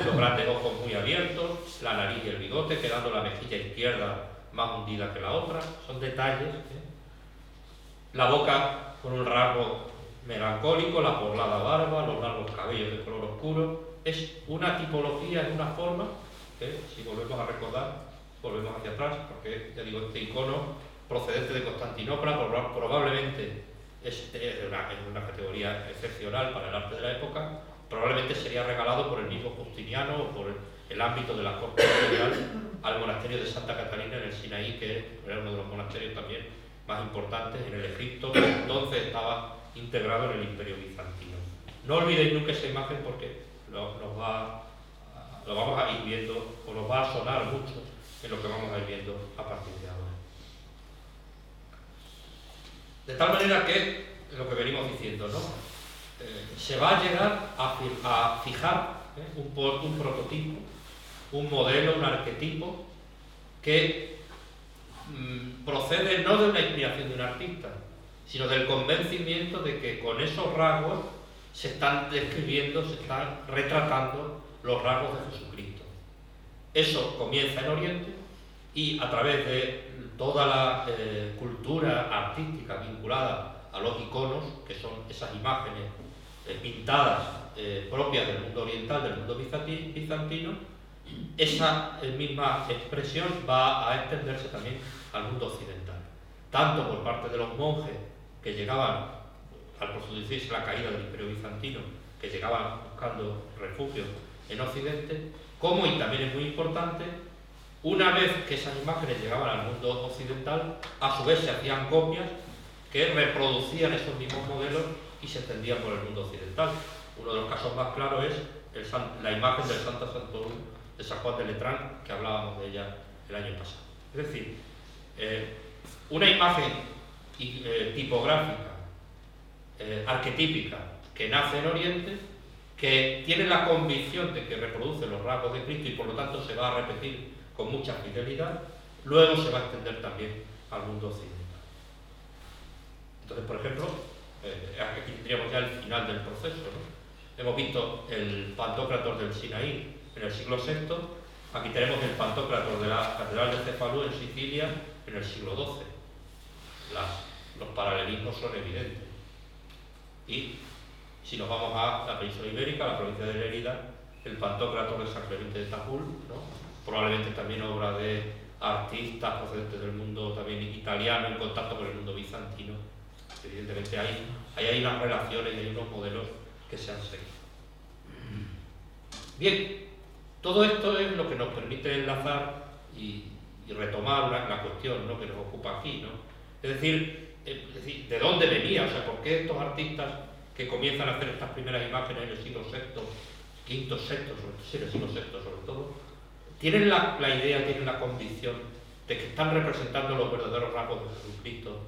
los grandes ojos muy abiertos, la nariz y el bigote, quedando la mejilla izquierda más hundida que la otra. Son detalles, La boca con un rasgo melancólico, la poblada barba, los largos cabellos de color oscuro. Es una tipología, es una forma que, si volvemos a recordar, volvemos hacia atrás, porque ya digo, este icono procedente de Constantinopla probablemente es una categoría excepcional para el arte de la época, probablemente sería regalado por el mismo Justiniano o por el ámbito de la corte imperial al monasterio de Santa Catarina en el Sinaí, que era uno de los monasterios también más importantes en el Egipto, que entonces estaba integrado en el Imperio Bizantino. No olvidéis nunca esa imagen porque lo vamos a ir viendo, o nos va a sonar mucho en lo que vamos a ir viendo a partir de ahora. De tal manera que, lo que venimos diciendo, ¿no?, se va a llegar a fijar un prototipo, un modelo, un arquetipo que procede no de una inspiración de un artista, sino del convencimiento de que con esos rasgos se están describiendo, se están retratando los rasgos de Jesucristo. Eso comienza en Oriente y a través de toda la cultura artística vinculada a los iconos, que son esas imágenes pintadas propias del mundo oriental, del mundo bizantino, esa misma expresión va a extenderse también al mundo occidental, tanto por parte de los monjes que llegaban, al producirse la caída del Imperio Bizantino, que llegaban buscando refugio en Occidente, como, y también es muy importante, una vez que esas imágenes llegaban al mundo occidental, a su vez se hacían copias que reproducían esos mismos modelos y se extendían por el mundo occidental. Uno de los casos más claros es la imagen del Santo Santorum de San Juan de Letrán, que hablábamos de ella el año pasado. Es decir, una imagen tipográfica, arquetípica, que nace en Oriente, que tiene la convicción de que reproduce los rasgos de Cristo y por lo tanto se va a repetir con mucha fidelidad, luego se va a extender también al mundo occidental. Entonces, por ejemplo, aquí tendríamos ya el final del proceso, ¿no? Hemos visto el Pantocrátor del Sinaí en el siglo VI, aquí tenemos el Pantocrátor de la Catedral de Cefalú en Sicilia en el siglo XII. Los paralelismos son evidentes. Y si nos vamos a la península ibérica, a la provincia de Lérida, el Pantocrator de San Clemente de Tacul, ¿no? Probablemente también obra de artistas procedentes del mundo también italiano en contacto con el mundo bizantino. Evidentemente hay unas relaciones y hay unos modelos que se han seguido. Bien, todo esto es lo que nos permite enlazar y retomar la cuestión, ¿no?, que nos ocupa aquí, ¿no? Es decir, ¿de dónde venía? O sea, ¿por qué estos artistas que comienzan a hacer estas primeras imágenes en el siglo VI, V, VI, el siglo VI sobre todo, tienen la idea, tienen la convicción de que están representando los verdaderos rasgos de Jesucristo,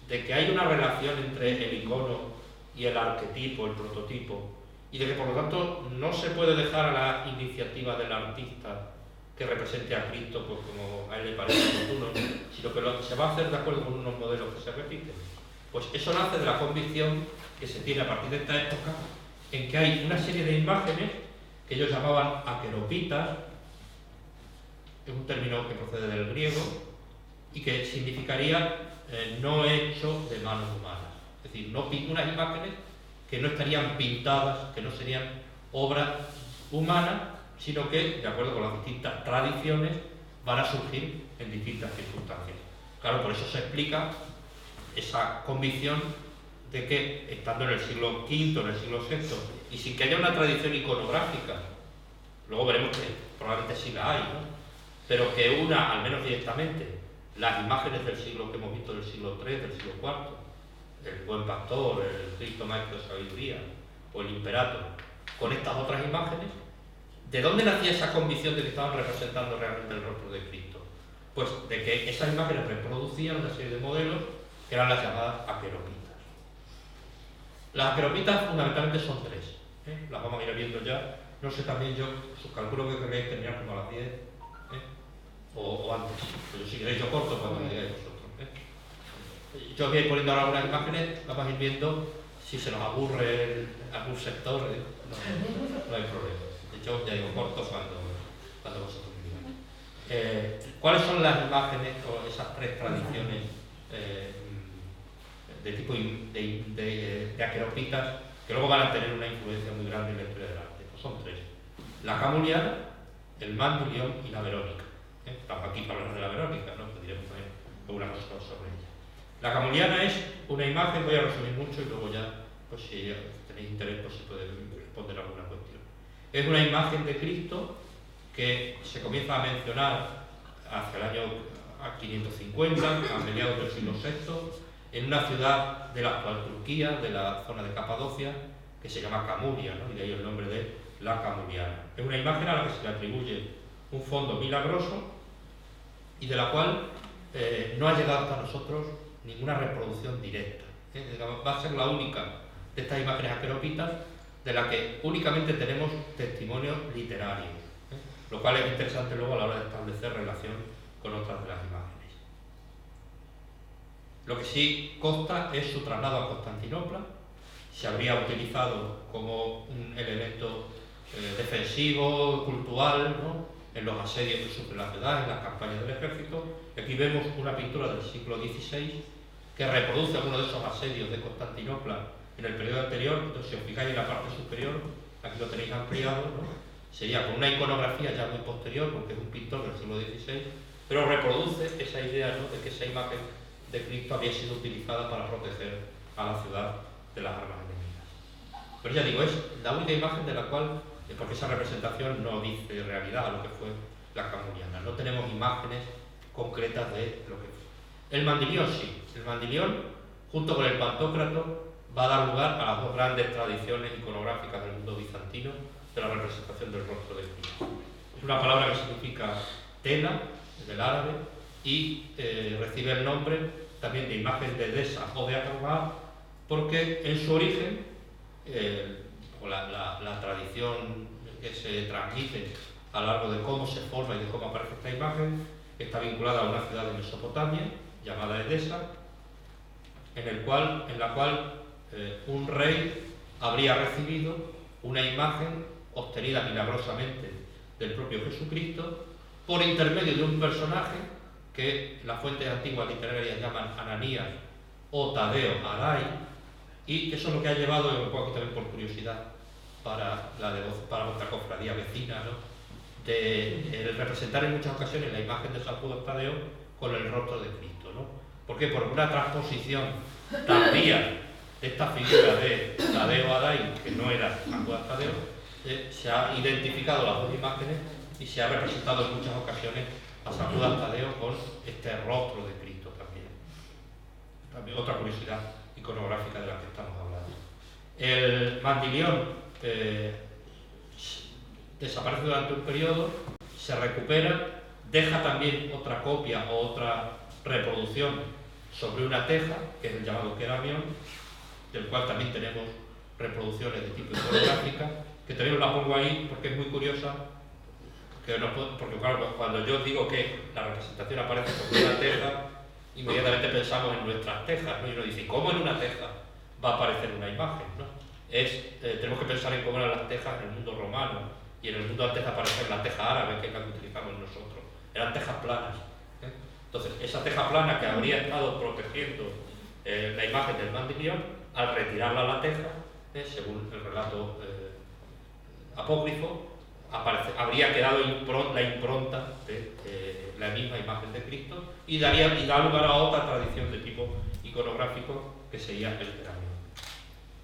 de que hay una relación entre el icono y el arquetipo, el prototipo, y de que por lo tanto no se puede dejar a la iniciativa del artista que represente a Cristo pues como a él le parece oportuno, sino que se va a hacer de acuerdo con unos modelos que se repiten. Pues eso nace de la convicción que se tiene a partir de esta época, en que hay una serie de imágenes que ellos llamaban aqueropitas, que es un término que procede del griego y que significaría no hecho de manos humanas, es decir, unas imágenes que no estarían pintadas, que no serían obras humanas, sino que, de acuerdo con las distintas tradiciones, van a surgir en distintas circunstancias. Claro, por eso se explica esa convicción de que, estando en el siglo V, en el siglo VI, y sin que haya una tradición iconográfica, luego veremos que probablemente sí la hay, ¿no?, pero que una, al menos directamente, las imágenes del siglo que hemos visto del siglo III, del siglo IV, el Buen Pastor, el Cristo Maestro de Sabiduría o el Imperator, con estas otras imágenes, ¿de dónde nacía esa convicción de que estaban representando realmente el rostro de Cristo? Pues de que esas imágenes reproducían una serie de modelos que eran las llamadas aqueropitas. Las aqueropitas fundamentalmente son tres, las vamos a ir viendo ya. No sé también yo, calculo que queréis terminar como a las 10, o antes, pero si queréis yo corto cuando me digáis vosotros. Yo os voy a ir poniendo ahora algunas imágenes, vamos a ir viendo si se nos aburre algún sector, no hay problema. De hecho, ya digo corto cuando vosotros me digáis. ¿Cuáles son las imágenes o esas tres tradiciones de tipo de aqueropitas que luego van a tener una influencia muy grande en la historia del arte? Pues son tres: la camuliana, el Mandulión y la Verónica. Estamos aquí para hablar de la Verónica, ¿no? Pues diremos también algunas cosas sobre ella. La camuliana es una imagen, voy a resumir mucho y luego ya, pues si tenéis interés, pues se puede responder alguna cuestión. Es una imagen de Cristo que se comienza a mencionar hacia el año 550, a mediados del siglo VI, en una ciudad de la actual Turquía, de la zona de Capadocia, que se llama Camulia, ¿no? Y de ahí el nombre de la camuliana. Es una imagen a la que se le atribuye un fondo milagroso y de la cual no ha llegado hasta nosotros ninguna reproducción directa. Va a ser la única de estas imágenes aqueropitas de la que únicamente tenemos testimonios literarios, lo cual es interesante luego a la hora de establecer relación con otras de las imágenes. Lo que sí consta es su traslado a Constantinopla. Se habría utilizado como un elemento defensivo, cultural, ¿no?, en los asedios que sufre la ciudad, en las campañas del ejército. Aquí vemos una pintura del siglo XVI que reproduce algunos de esos asedios de Constantinopla en el periodo anterior. Entonces, si os fijáis en la parte superior, aquí lo tenéis ampliado, ¿no?, sería con una iconografía ya muy posterior, porque es un pintor del siglo XVI, pero reproduce esa idea, ¿no?, de que esa imagen de Cristo había sido utilizada para proteger a la ciudad de las armas enemigas. Pero ya digo, es la única imagen de la cual, porque esa representación no dice realidad a lo que fue la camuliana. No tenemos imágenes concretas de lo que fue. El Mandilión sí. El Mandilión, junto con el Pantocrator, va a dar lugar a las dos grandes tradiciones iconográficas del mundo bizantino de la representación del rostro de Cristo. Es una palabra que significa tela, del árabe, y recibe el nombre también de imagen de Edesa o de Akbar, porque en su origen, la tradición que se transmite a lo largo de cómo se forma y de cómo aparece esta imagen, está vinculada a una ciudad de Mesopotamia llamada Edesa, en la cual un rey habría recibido una imagen obtenida milagrosamente del propio Jesucristo por intermedio de un personaje que las fuentes antiguas literarias llaman Ananías o Tadeo Arai, y eso es lo que ha llevado, y lo pongo aquí también por curiosidad, para vuestra cofradía vecina, ¿no? De representar en muchas ocasiones la imagen de San Judas Tadeo con el rostro de Cristo, ¿no? Porque por una transposición tardía de esta figura de Tadeo Adai, que no era San Judas Tadeo, se ha identificado las dos imágenes y se ha representado en muchas ocasiones a San Judas Tadeo con este rostro de Cristo también. También otra curiosidad iconográfica de la que estamos hablando. El mandilión desaparece durante un periodo, se recupera, deja también otra copia o otra reproducción sobre una teja, que es el llamado queramión, del cual también tenemos reproducciones de tipo iconográfica, que también os la pongo ahí porque es muy curiosa, porque claro, cuando yo digo que la representación aparece sobre una teja, inmediatamente pensamos en nuestras tejas, ¿no? Y uno dice, ¿cómo en una teja va a aparecer una imagen, ¿no? Tenemos que pensar en cómo eran las tejas en el mundo romano, y en el mundo antes de aparecer la teja árabe, que es la que utilizamos nosotros. Eran tejas planas. Entonces, esa teja plana que habría estado protegiendo la imagen del mandilión, al retirarla a la teja, según el relato apócrifo, habría quedado la impronta de la misma imagen de Cristo y da lugar a otra tradición de tipo iconográfico que sería el queramión.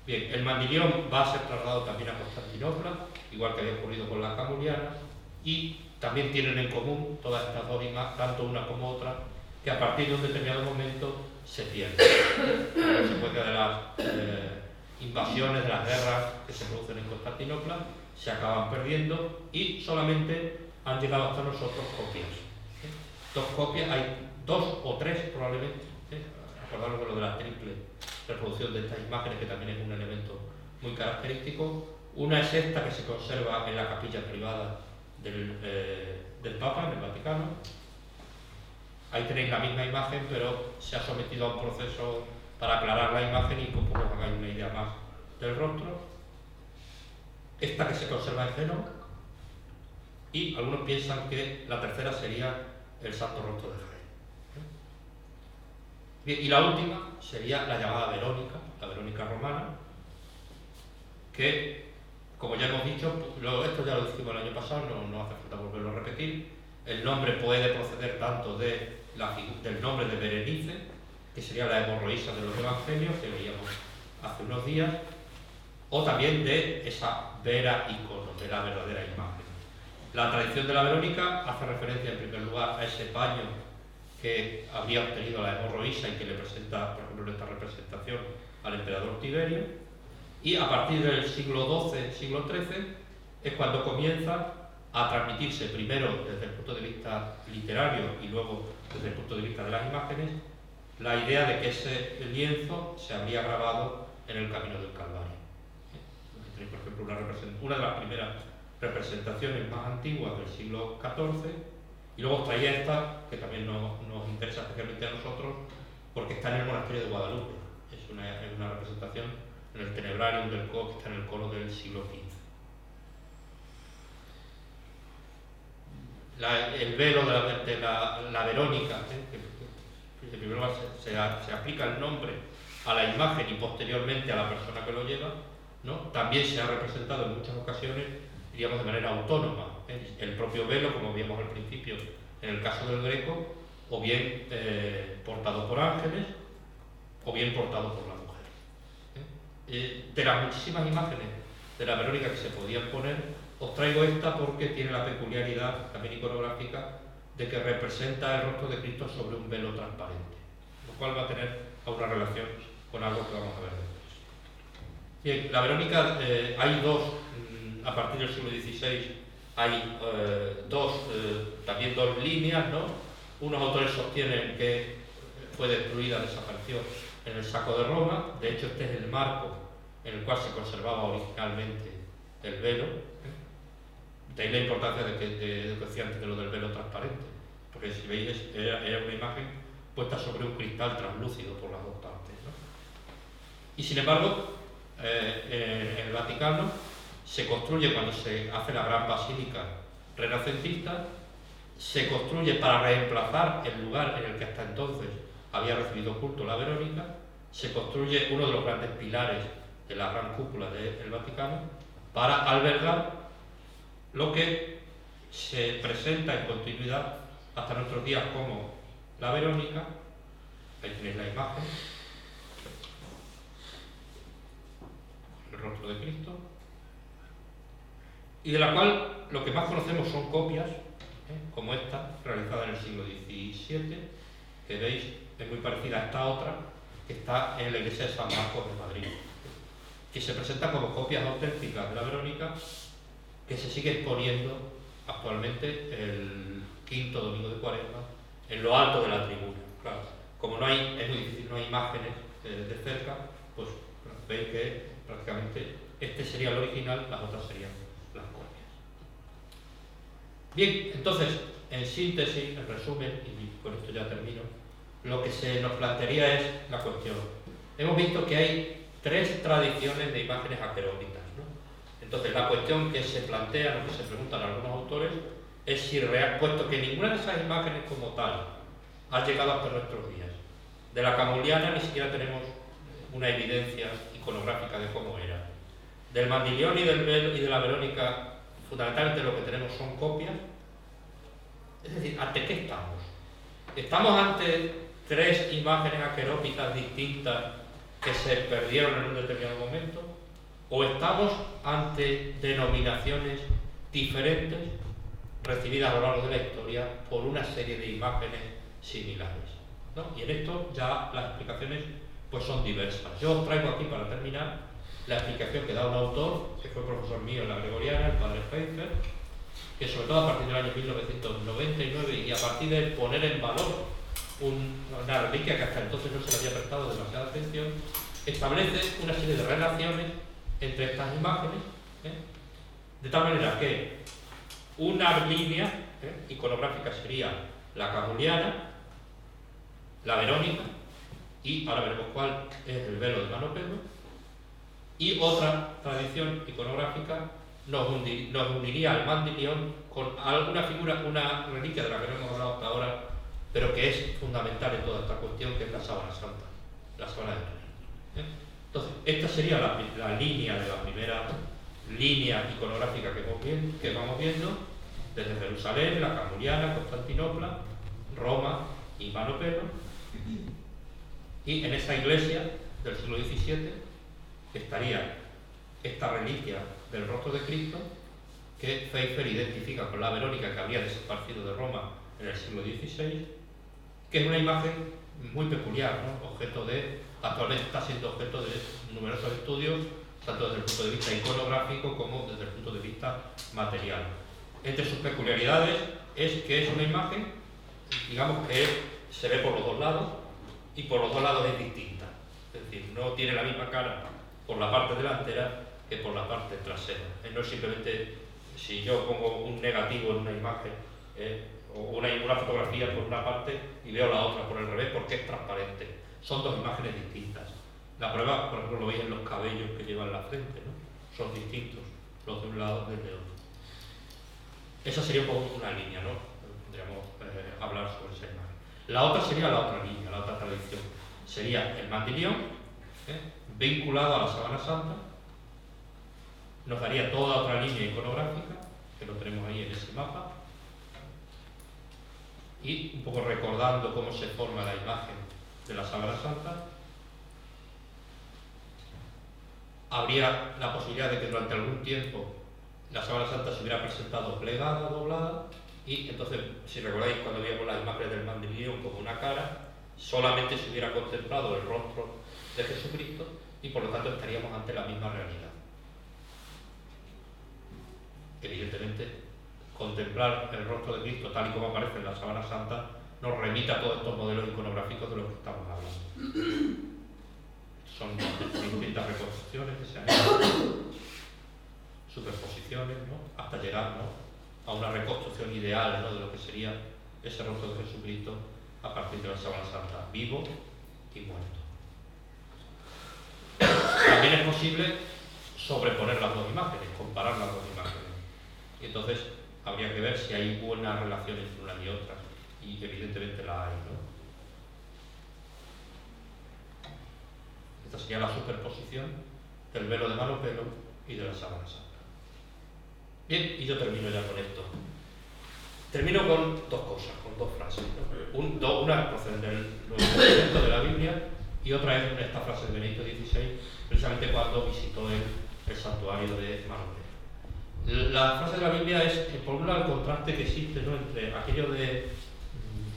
Bien, el mandilión va a ser trasladado también a Constantinopla, igual que había ocurrido con la camuliana, y también tienen en común todas estas dos imágenes, tanto una como otra, que a partir de un determinado momento se pierden. A consecuencia de las invasiones, de las guerras que se producen en Constantinopla, se acaban perdiendo y solamente han llegado hasta nosotros copias. Dos copias, hay dos o tres probablemente. Acordaros de lo de la triple reproducción de estas imágenes, que también es un elemento muy característico. Una es esta, que se conserva en la capilla privada del Papa, en el Vaticano. Ahí tenéis la misma imagen, pero se ha sometido a un proceso para aclarar la imagen y que un poco os hagáis una idea más del rostro. Esta que se conserva en Génova, y algunos piensan que la tercera sería el Santo Rostro de Jaén. Bien, y la última sería la llamada Verónica, la Verónica romana, que, como ya hemos dicho, esto ya lo dijimos el año pasado, no hace falta volverlo a repetir. El nombre puede proceder tanto del nombre de Berenice, que sería la hemorroísa de los evangelios que veíamos hace unos días, o también de esa vera icono, de la verdadera imagen. La tradición de la Verónica hace referencia en primer lugar a ese paño que habría obtenido la hemorroísa y que le presenta, por ejemplo, en esta representación, al emperador Tiberio, y a partir del siglo XII, siglo XIII, es cuando comienza a transmitirse primero desde el punto de vista literario y luego desde el punto de vista de las imágenes, la idea de que ese lienzo se habría grabado en el camino del Calvario. Tenéis, por ejemplo, una de las primeras representaciones más antiguas del siglo XIV, y luego os traía esta, que también nos interesa especialmente a nosotros, porque está en el monasterio de Guadalupe. Es una representación en el Tenebrarium del que está en el coro del siglo XV. El velo de la Verónica, que primero se aplica el nombre a la imagen y posteriormente a la persona que lo lleva, ¿no? También se ha representado en muchas ocasiones, diríamos, de manera autónoma. El propio velo, como vimos al principio en el caso del Greco, o bien portado por ángeles, o bien portado por la mujer. De las muchísimas imágenes de la Verónica que se podían poner, os traigo esta porque tiene la peculiaridad, también iconográfica, de que representa el rostro de Cristo sobre un velo transparente, lo cual va a tener una relación con algo que vamos a ver después. Bien, la Verónica, hay dos, a partir del siglo XVI, hay también dos líneas, ¿no? Unos autores sostienen que fue destruida, desapareció en el saco de Roma. De hecho, este es el marco en el cual se conservaba originalmente el velo. De ahí la importancia de que decía antes de lo del velo transparente, porque si veis era una imagen puesta sobre un cristal translúcido por las dos partes, ¿no? Y sin embargo, en el Vaticano se construye, cuando se hace la gran basílica renacentista, se construye para reemplazar el lugar en el que hasta entonces había recibido culto la Verónica, se construye uno de los grandes pilares de la gran cúpula del Vaticano, para albergar lo que se presenta en continuidad hasta nuestros días como la Verónica. Ahí tenéis la imagen, el rostro de Cristo, y de la cual lo que más conocemos son copias, como esta, realizada en el siglo XVII, que veis es muy parecida a esta otra, que está en la iglesia de San Marcos de Madrid, que se presenta como copias auténticas de la Verónica, que se sigue exponiendo actualmente el quinto domingo de Cuaresma en lo alto de la tribuna. Claro, como no hay, es muy difícil, no hay imágenes de cerca, pues veis que prácticamente este sería el original, las otras serían las copias. Bien, entonces, en síntesis, en resumen, y con esto ya termino, lo que se nos plantearía es la cuestión. Hemos visto que hay tres tradiciones de imágenes aquerópitas, ¿no? Entonces, la cuestión que se plantea, lo que se preguntan algunos autores, es si puesto que ninguna de esas imágenes como tal ha llegado hasta nuestros días. De la Camuliana ni siquiera tenemos una evidencia iconográfica de cómo era. Del Mandilión y de la Verónica, fundamentalmente lo que tenemos son copias. Es decir, ¿ante qué estamos? ¿Estamos ante tres imágenes aquerópitas distintas que se perdieron en un determinado momento? ¿O estamos ante denominaciones diferentes recibidas a lo largo de la historia por una serie de imágenes similares, ¿no? Y en esto ya las explicaciones pues son diversas. Yo os traigo aquí para terminar la explicación que da un autor que fue profesor mío en la Gregoriana, el padre Pfeiffer, que sobre todo a partir del año 1999 y a partir de poner en valor una reliquia que hasta entonces no se le había prestado demasiada atención, establece una serie de relaciones entre estas imágenes, de tal manera que una línea iconográfica sería la Camuliana, la Verónica, y ahora veremos cuál es el velo de Mano Pedro, y otra tradición iconográfica nos uniría al Mandilión con alguna figura, una reliquia de la que no hemos hablado hasta ahora, pero que es fundamental en toda esta cuestión, que es la sábana santa, la sábana de Turín. Entonces, esta sería la línea de la primera línea iconográfica que vamos viendo, desde Jerusalén, la Camuliana, Constantinopla, Roma y Mano Pedro. Y en esa iglesia del siglo XVII estaría esta reliquia del rostro de Cristo, que Pfeiffer identifica con la Verónica que habría desaparecido de Roma en el siglo XVI, que es una imagen muy peculiar, ¿no? Actualmente está siendo objeto de numerosos estudios, tanto desde el punto de vista iconográfico como desde el punto de vista material. Entre sus peculiaridades es que es una imagen, digamos, que se ve por los dos lados y por los dos lados es distinta. Es decir, no tiene la misma cara por la parte delantera que por la parte trasera. No es simplemente, si yo pongo un negativo en una imagen o una fotografía por una parte y veo la otra por el revés, porque es transparente. Son dos imágenes distintas. La prueba, por ejemplo, lo veis en los cabellos que llevan la frente, ¿no? Son distintos los de un lado del de otro. Esa sería un poco una línea, ¿no? Podríamos hablar sobre esa imagen. La otra sería la otra línea, la otra tradición. Sería el Mandilión, vinculado a la Sábana Santa. Nos daría toda otra línea iconográfica, que lo tenemos ahí en ese mapa. Y un poco recordando cómo se forma la imagen de la Sábana Santa, habría la posibilidad de que durante algún tiempo la Sábana Santa se hubiera presentado plegada, doblada, y entonces, si recordáis, cuando veíamos las imágenes del Mandilión como una cara, solamente se hubiera contemplado el rostro de Jesucristo y por lo tanto estaríamos ante la misma realidad. Evidentemente, contemplar el rostro de Cristo tal y como aparece en la Sábana Santa nos remite a todos estos modelos iconográficos de los que estamos hablando. Son distintas reconstrucciones que se han hecho, superposiciones, ¿no? Hasta llegar, ¿no?, a una reconstrucción ideal, ¿no?, de lo que sería ese rostro de Jesucristo a partir de la Sábana Santa, vivo y muerto. También es posible sobreponer las dos imágenes, comparar las dos imágenes. Y entonces habría que ver si hay buena relación entre una y otra, y evidentemente la hay, ¿no? Esta sería la superposición del velo de Mano Pedro y de la Sábana Santa. Bien, y yo termino ya con esto. Termino con dos cosas, con dos frases, ¿no? Una procede del Nuevo Testamento de la Biblia y otra es esta frase de Benedicto XVI, precisamente cuando visitó el santuario de Manopel. La frase de la Biblia es, por un lado, el contraste que existe, ¿no?, entre aquello de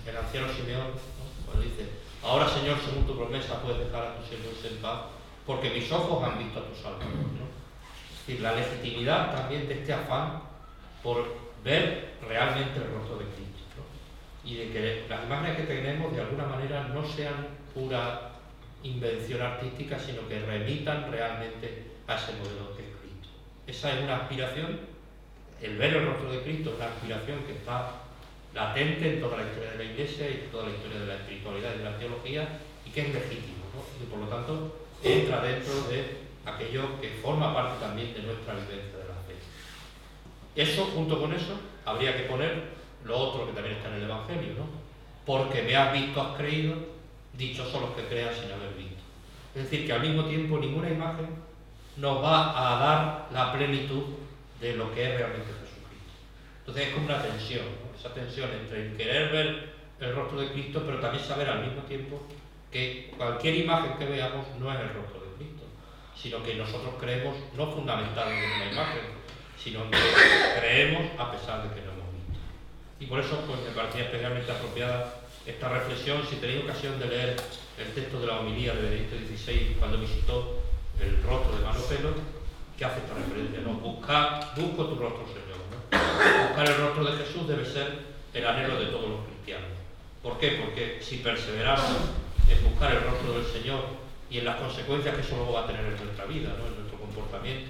el anciano Simeón, ¿no?, cuando dice: ahora, Señor, según tu promesa, puedes dejar a tus siervos en paz, porque mis ojos han visto a tu Salvador, ¿no? Es decir, la legitimidad también de este afán por ver realmente el rostro de Cristo, ¿no? Y de que las imágenes que tenemos de alguna manera no sean pura invención artística, sino que remitan realmente a ese modelo que es Cristo. Esa es una aspiración, el ver el rostro de Cristo es una aspiración que está latente en toda la historia de la Iglesia y en toda la historia de la espiritualidad y de la teología, y que es legítimo, ¿no? Y por lo tanto entra dentro de aquello que forma parte también de nuestra vivencia de la fe. Eso, junto con eso, habría que poner lo otro que también está en el Evangelio, ¿no? Porque me has visto, has creído, dichos son los que crean sin haber visto. Es decir, que al mismo tiempo ninguna imagen nos va a dar la plenitud de lo que es realmente Jesucristo. Entonces es como una tensión, ¿no? Esa tensión entre el querer ver el rostro de Cristo, pero también saber al mismo tiempo que cualquier imagen que veamos no es el rostro de Cristo, sino que nosotros creemos no fundamentalmente en una imagen, sino que creemos a pesar de que no hemos visto. Y por eso pues, me parecía especialmente apropiada esta reflexión. Si tenéis ocasión de leer el texto de la homilía de Benedicto XVI cuando visitó el rostro de Manopelo, que hace esta referencia, ¿no? Busco tu rostro, Señor, ¿no? Buscar el rostro de Jesús debe ser el anhelo de todos los cristianos. ¿Por qué? Porque si perseveramos en buscar el rostro del Señor y en las consecuencias que eso luego va a tener en nuestra vida, ¿no?, en nuestro comportamiento,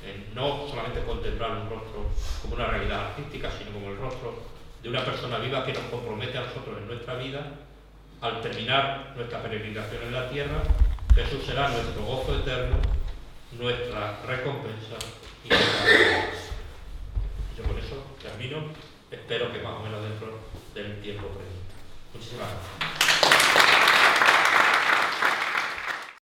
en no solamente contemplar un rostro como una realidad artística, sino como el rostro de una persona viva que nos compromete a nosotros en nuestra vida, al terminar nuestra peregrinación en la tierra, Jesús será nuestro gozo eterno, nuestra recompensa y nuestra recompensa. Yo con eso termino, espero que más o menos dentro del tiempo previsto. Muchísimas gracias.